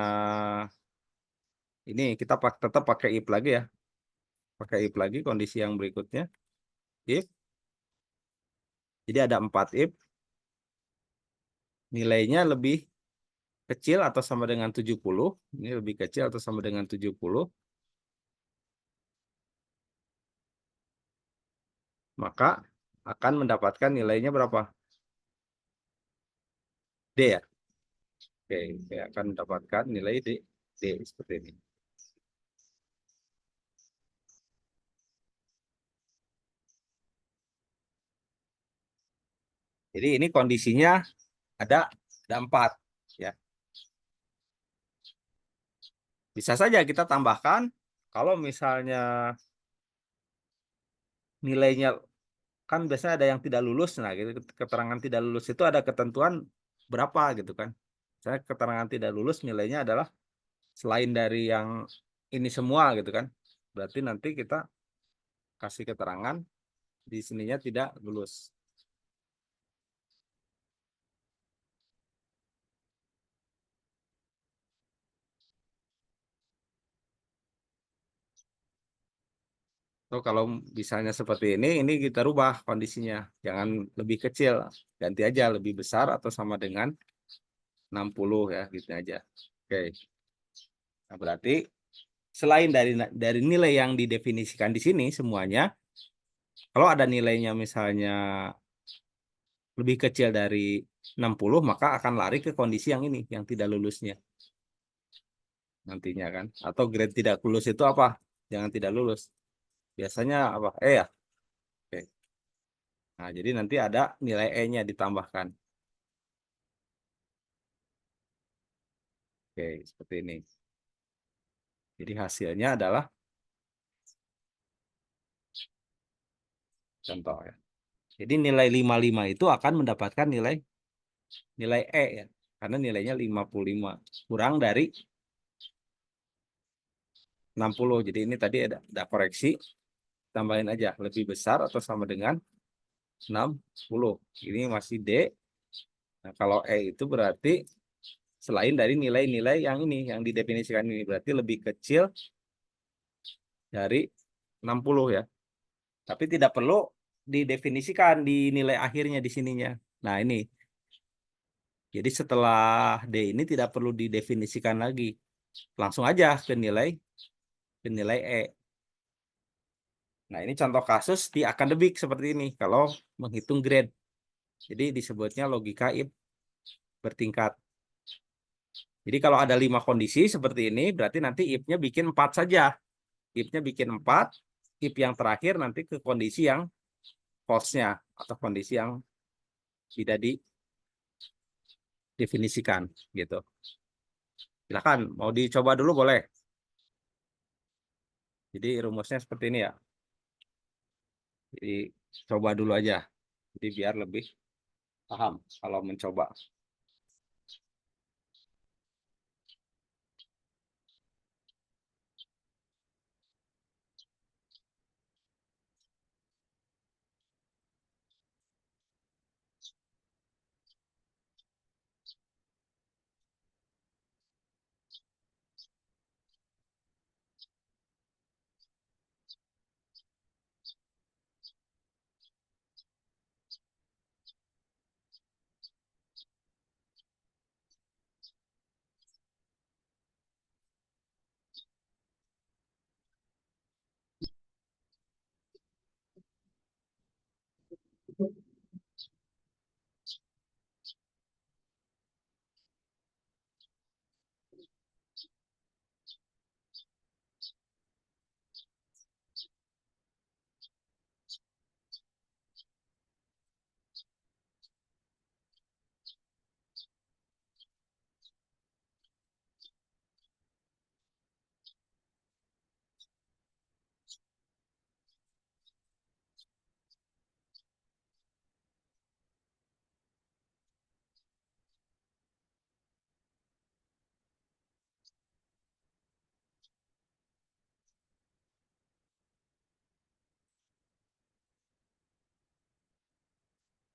ini kita tetap pakai if lagi ya. Pakai if lagi kondisi yang berikutnya. If. Jadi ada 4 if. Nilainya lebih kecil atau sama dengan 70. Ini lebih kecil atau sama dengan 70. Maka akan mendapatkan nilainya berapa? D ya. Oke, saya akan mendapatkan nilai D seperti ini. Jadi ini kondisinya ada 4 ya. Bisa saja kita tambahkan kalau misalnya nilainya kan biasanya ada yang tidak lulus. Nah, gitu, keterangan tidak lulus itu ada ketentuan berapa gitu kan. Saya keterangan tidak lulus nilainya adalah selain dari yang ini semua gitu kan. Berarti nanti kita kasih keterangan di sininya tidak lulus. Atau kalau misalnya seperti ini kita rubah kondisinya. Jangan lebih kecil, ganti aja lebih besar atau sama dengan 60 ya, gitu aja. Oke. Nah, berarti selain dari nilai yang didefinisikan di sini semuanya, kalau ada nilainya misalnya lebih kecil dari 60, maka akan lari ke kondisi yang ini, yang tidak lulusnya. Nantinya kan. Atau grade tidak lulus itu apa? Jangan tidak lulus. Biasanya apa? Ya. Oke. Nah, jadi nanti ada nilai E-nya ditambahkan. Oke, seperti ini. Jadi hasilnya adalah contoh ya. Jadi nilai 55 itu akan mendapatkan nilai E ya. Karena nilainya 55. Kurang dari 60. Jadi ini tadi ada koreksi, tambahin aja lebih besar atau sama dengan 60. Ini masih D. Nah, kalau E itu berarti selain dari nilai-nilai yang ini, yang didefinisikan ini, berarti lebih kecil dari 60 ya. Tapi tidak perlu didefinisikan di nilai akhirnya di sininya. Nah, ini. Jadi setelah D ini tidak perlu didefinisikan lagi. Langsung aja ke nilai E. Nah, ini contoh kasus di akademik seperti ini kalau menghitung grade. Jadi disebutnya logika if bertingkat. Jadi kalau ada 5 kondisi seperti ini, berarti nanti if-nya bikin 4 saja. If-nya bikin 4, if yang terakhir nanti ke kondisi yang false-nya atau kondisi yang tidak didefinisikan gitu. Silakan, mau dicoba dulu boleh. Jadi rumusnya seperti ini ya. Jadi coba dulu aja. Jadi biar lebih paham kalau mencoba.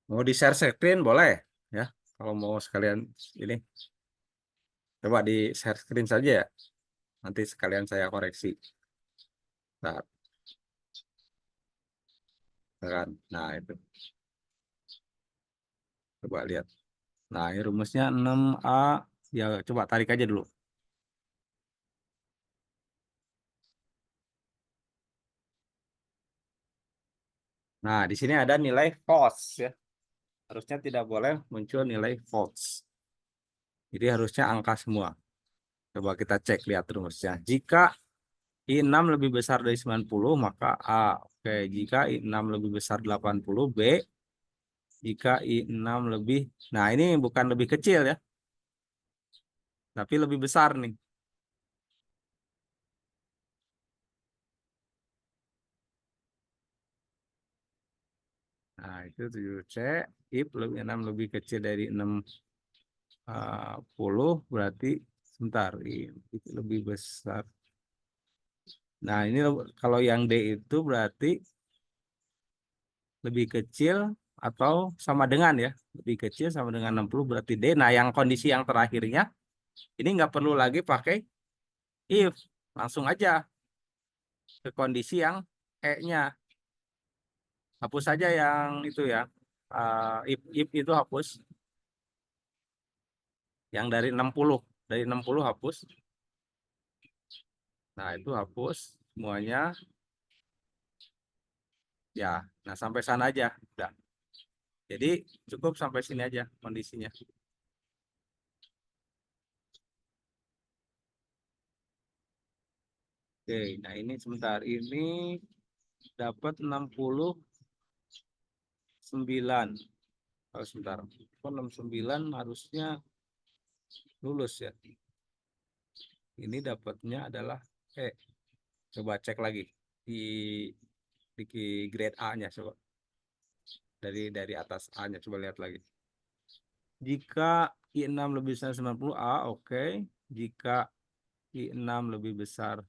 Mau di-share screen boleh ya. Kalau mau sekalian ini coba di-share screen saja ya. Nanti sekalian saya koreksi. Nah, kan. Nah, itu. Coba lihat. Nah, ini rumusnya 6A. Ya, coba tarik aja dulu. Nah, di sini ada nilai false ya. Harusnya tidak boleh muncul nilai false. Jadi harusnya angka semua. Coba kita cek lihat rumusnya. Jika I6 lebih besar dari 90, maka A. Oke, jika I6 lebih besar 80, B. Jika I6 lebih, nah ini bukan lebih kecil ya, tapi lebih besar nih. Nah, itu 7C, if lebih 6 lebih kecil dari 60, berarti sebentar, itu lebih besar. Nah, ini kalau yang D itu berarti lebih kecil atau sama dengan ya, lebih kecil sama dengan 60 berarti D. Nah, yang kondisi yang terakhirnya ini nggak perlu lagi pakai if, langsung aja ke kondisi yang E-nya. Hapus saja yang itu ya. If itu hapus. Yang dari 60. Dari 60 hapus. Nah, itu hapus semuanya. Ya, nah sampai sana aja. Udah. Jadi cukup sampai sini aja kondisinya. Oke, nah ini sebentar. Ini dapat 69. Oh, sebentar. Kok 69 harusnya lulus ya. Ini dapatnya adalah coba cek lagi di di grade A-nya coba. Dari atas A-nya coba lihat lagi. Jika I6 lebih besar 90 A, oke. Jika I6 lebih besar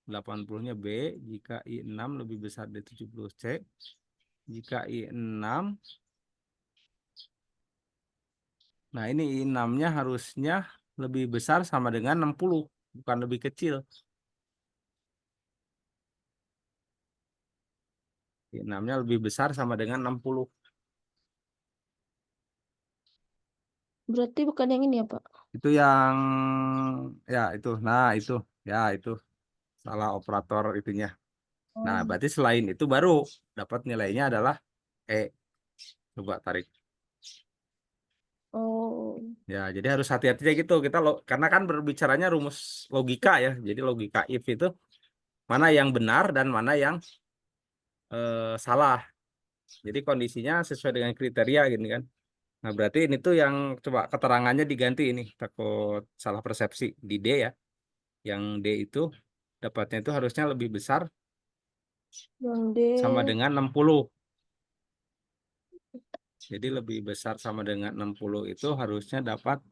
80-nya B, jika I6 lebih besar dari 70C, jika I6, nah ini I6-nya harusnya lebih besar sama dengan 60, bukan lebih kecil. I6-nya lebih besar sama dengan 60. Berarti bukan yang ini ya, Pak? Itu yang, ya itu, nah itu salah operator itunya. Nah, Oh. berarti selain itu baru dapat nilainya adalah E. Coba tarik. Oh, Ya, jadi harus hati-hati aja gitu. Kita lo, karena kan berbicaranya rumus logika ya. Jadi logika if itu mana yang benar dan mana yang salah. Jadi kondisinya sesuai dengan kriteria gini kan. Nah, berarti ini tuh yang coba keterangannya diganti ini. Takut salah persepsi di D ya. Yang D itu dapatnya itu harusnya lebih besar yang D. sama dengan 60. Jadi lebih besar sama dengan 60 itu harusnya dapat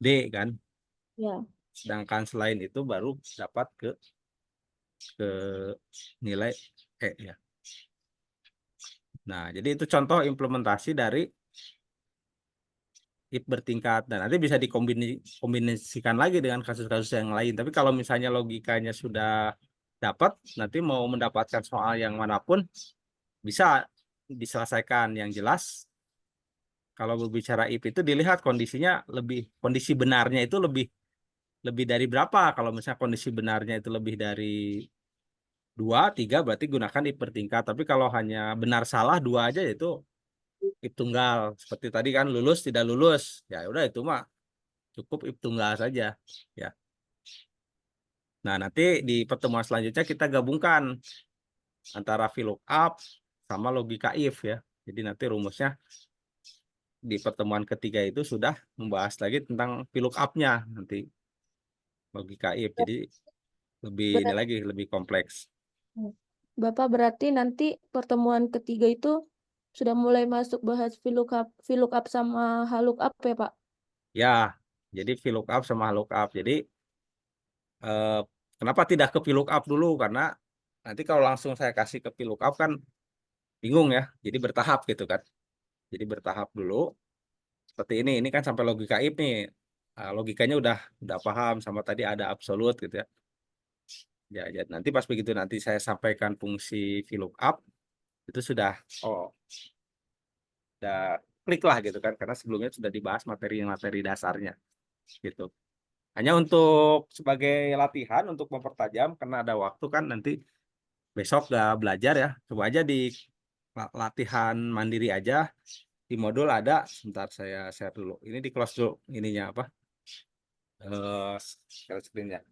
D kan. Ya, Sedangkan selain itu baru dapat ke nilai E ya. Nah, jadi itu contoh implementasi dari if bertingkat dan nanti bisa dikombinasikan lagi dengan kasus-kasus yang lain. Tapi kalau misalnya logikanya sudah dapat, nanti mau mendapatkan soal yang manapun bisa diselesaikan. Yang jelas kalau berbicara if itu dilihat kondisinya lebih kondisi benarnya itu lebih lebih dari berapa. Kalau misalnya kondisi benarnya itu lebih dari 2, 3 berarti gunakan if bertingkat. Tapi kalau hanya benar salah 2 aja itu if tunggal. Seperti tadi kan lulus tidak lulus. Ya udah itu mah cukup if tunggal saja. Ya. Nah, nanti di pertemuan selanjutnya kita gabungkan antara VLOOKUP sama logika if ya. Jadi nanti rumusnya di pertemuan ketiga itu sudah membahas lagi tentang VLOOKUP-nya nanti logika if. Jadi lebih ini berat. lagi lebih kompleks. Bapak berarti nanti pertemuan ketiga itu sudah mulai masuk bahas VLOOKUP sama HLOOKUP ya, Pak? Ya, jadi VLOOKUP sama lookup. Jadi eh, kenapa tidak ke VLOOKUP dulu? Karena nanti kalau langsung saya kasih ke VLOOKUP kan bingung ya. Jadi bertahap gitu kan. Jadi bertahap dulu. Seperti ini kan sampai logika if nih. Nah, logikanya udah paham sama tadi ada absolut gitu ya. Ya, ya nanti pas begitu nanti saya sampaikan fungsi VLOOKUP itu sudah oh udah klik lah gitu kan karena sebelumnya sudah dibahas materi-materi dasarnya gitu. Hanya untuk sebagai latihan untuk mempertajam karena ada waktu kan nanti besok gak belajar ya. Coba aja di latihan mandiri aja di modul ada. Sebentar saya share dulu. Ini di close dulu ininya apa? Share screen-nya.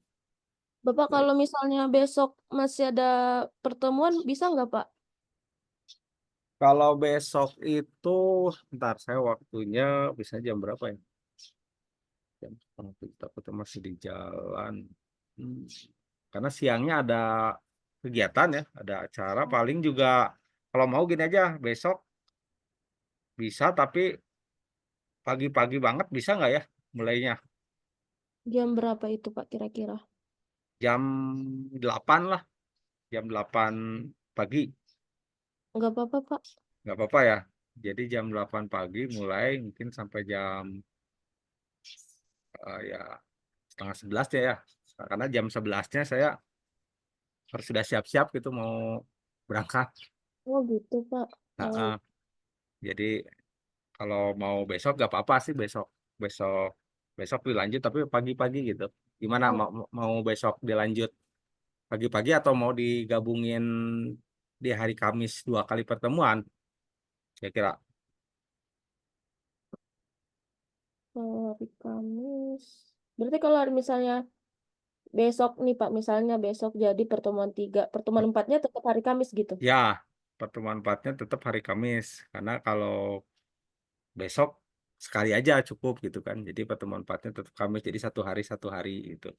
Bapak kalau misalnya besok masih ada pertemuan, bisa nggak, Pak? Kalau besok itu, ntar saya waktunya bisa jam berapa ya? Jam setengah tujuh, takutnya masih di jalan. Hmm, Karena siangnya ada kegiatan ya, ada acara. Paling juga kalau mau gini aja, besok bisa, tapi pagi-pagi banget bisa nggak ya mulainya? Jam berapa itu, Pak, kira-kira? Jam 8 lah, jam 8 pagi. Nggak apa-apa, Pak. Nggak apa-apa ya. Jadi jam 8 pagi mulai mungkin sampai jam ya setengah 11 ya ya. Karena jam 11-nya saya harus sudah siap-siap gitu mau berangkat. Oh gitu, Pak. Nah, Oh, jadi kalau mau besok gak apa-apa sih besok besok besok dilanjut tapi pagi-pagi gitu. Gimana oh, mau besok dilanjut pagi-pagi atau mau digabungin di hari Kamis 2 kali pertemuan? Kira-kira. hari Kamis. Berarti kalau misalnya besok nih, Pak, misalnya besok jadi pertemuan tiga, pertemuan empatnya tetap hari Kamis gitu. Ya, pertemuan empatnya tetap hari Kamis karena kalau besok sekali aja cukup gitu kan. Jadi pertemuan empatnya tetap Kamis jadi satu hari gitu.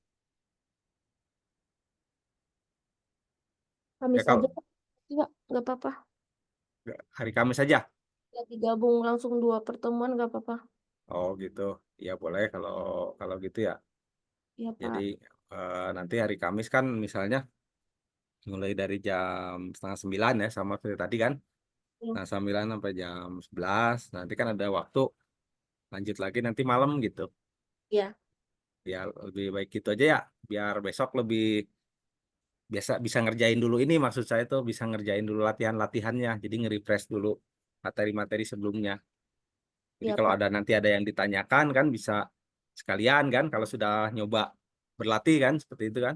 Ya Kamis aja, kalau Pak. Nggak apa-apa. hari Kamis aja. Ya, digabung langsung dua pertemuan nggak apa-apa. Oh gitu. Ya boleh kalau kalau gitu ya. Ya, Jadi Pak. Nanti hari Kamis kan misalnya mulai dari jam setengah 9 ya sama seperti tadi kan. Hmm. Nah, 9 sampai jam 11. Nanti kan ada waktu lanjut lagi nanti malam gitu. Ya. Ya lebih baik gitu aja ya. Biar besok lebih biasa bisa ngerjain dulu ini, maksud saya tuh bisa ngerjain dulu latihan-latihannya. Jadi nge-refresh dulu materi-materi sebelumnya. Jadi Ya kalau Pak. ada nanti ada yang ditanyakan kan bisa sekalian kan kalau sudah nyoba berlatih kan seperti itu kan.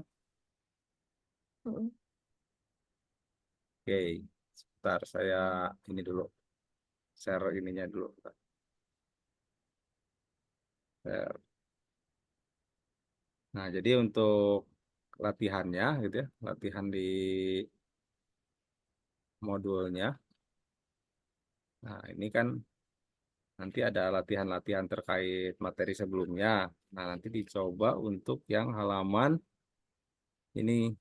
Mm-mm. Oke, sebentar saya ini dulu share ininya dulu. Share. Nah, jadi untuk latihannya gitu ya, latihan di modulnya. Nah, ini kan nanti ada latihan-latihan terkait materi sebelumnya. Nah, nanti dicoba untuk yang halaman ini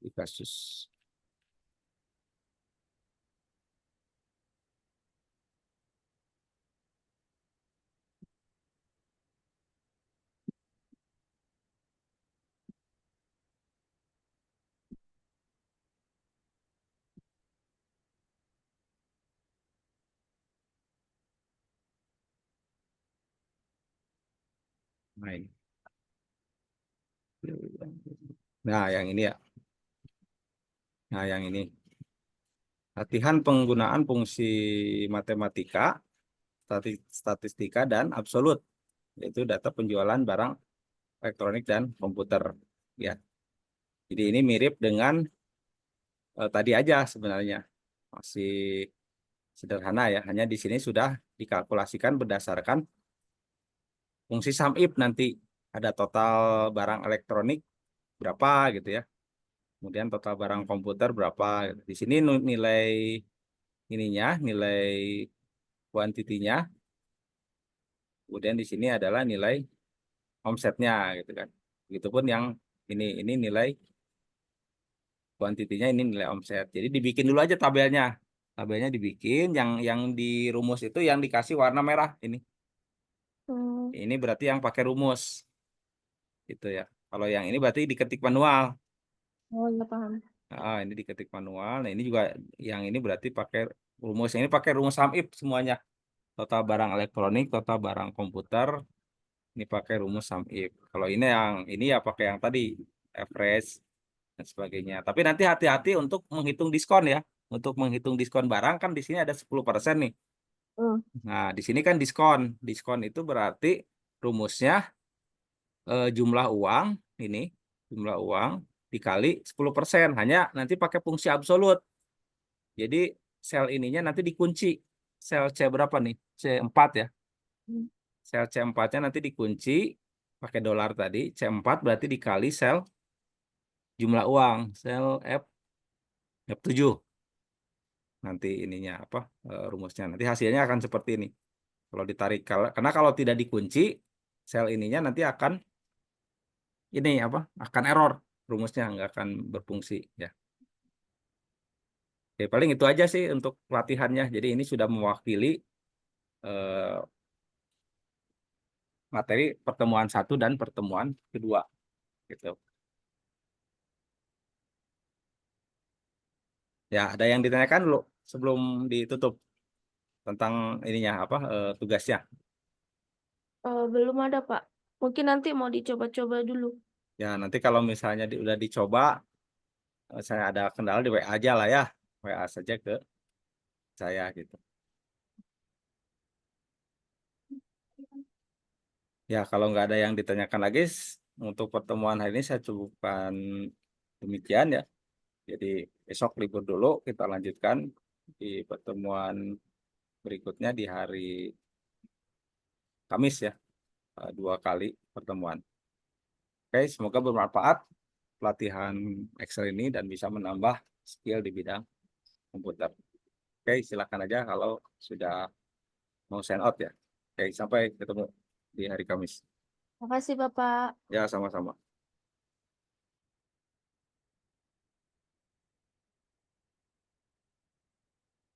di kasus. Nah, ini. Nah, yang ini ya. Nah, yang ini. Latihan penggunaan fungsi matematika, statistika, dan absolut, yaitu data penjualan barang elektronik dan komputer. Ya, jadi ini mirip dengan tadi aja sebenarnya. Masih sederhana ya, hanya di sini sudah dikalkulasikan berdasarkan fungsi sum if nanti ada total barang elektronik berapa gitu ya. Kemudian total barang komputer berapa. Di sini nilai ininya, nilai kuantitinya. Kemudian di sini adalah nilai omsetnya gitu kan. Begitupun yang ini nilai kuantitinya, ini nilai omset. Jadi dibikin dulu aja tabelnya. Tabelnya dibikin, yang di rumus itu yang dikasih warna merah ini. Hmm. Ini berarti yang pakai rumus gitu ya. Kalau yang ini berarti diketik manual. Oh ya paham. Ini diketik manual. Nah, ini juga yang ini berarti pakai rumus. Ini pakai rumus sum if semuanya. Total barang elektronik, total barang komputer, ini pakai rumus sum if. Kalau ini yang ini ya pakai yang tadi average dan sebagainya. Tapi nanti hati-hati untuk menghitung diskon ya. Untuk menghitung diskon barang kan di sini ada 10% nih. Hmm. Nah, di sini kan diskon. Diskon itu berarti rumusnya jumlah uang ini, jumlah uang dikali 10%. Hanya nanti pakai fungsi absolut. Jadi sel ininya nanti dikunci. Sel C berapa nih? C4 ya. Hmm. Sel C4-nya nanti dikunci pakai dolar tadi. C4 berarti dikali sel jumlah uang. Sel F7. Nanti ininya apa rumusnya. Nanti hasilnya akan seperti ini. Kalau ditarik, karena kalau tidak dikunci, sel ininya nanti akan ini apa? Akan error. Rumusnya nggak akan berfungsi ya. Oke, paling itu aja sih untuk latihannya. Jadi ini sudah mewakili eh, materi pertemuan satu dan pertemuan kedua gitu. Ya, ada yang ditanyakan dulu sebelum ditutup tentang ininya apa tugasnya. Belum ada Pak. Mungkin nanti mau dicoba-coba dulu. Ya, nanti kalau misalnya udah dicoba, saya ada kendala di WA aja lah ya. WA saja ke saya gitu. Ya, kalau nggak ada yang ditanyakan lagi untuk pertemuan hari ini saya cukupkan demikian ya. Jadi besok libur dulu, kita lanjutkan di pertemuan berikutnya di hari Kamis ya, 2 kali pertemuan. Oke, semoga bermanfaat pelatihan Excel ini dan bisa menambah skill di bidang komputer. Oke, silakan aja kalau sudah mau sign out ya. Oke, sampai ketemu di hari Kamis. Makasih Bapak. Ya, sama-sama.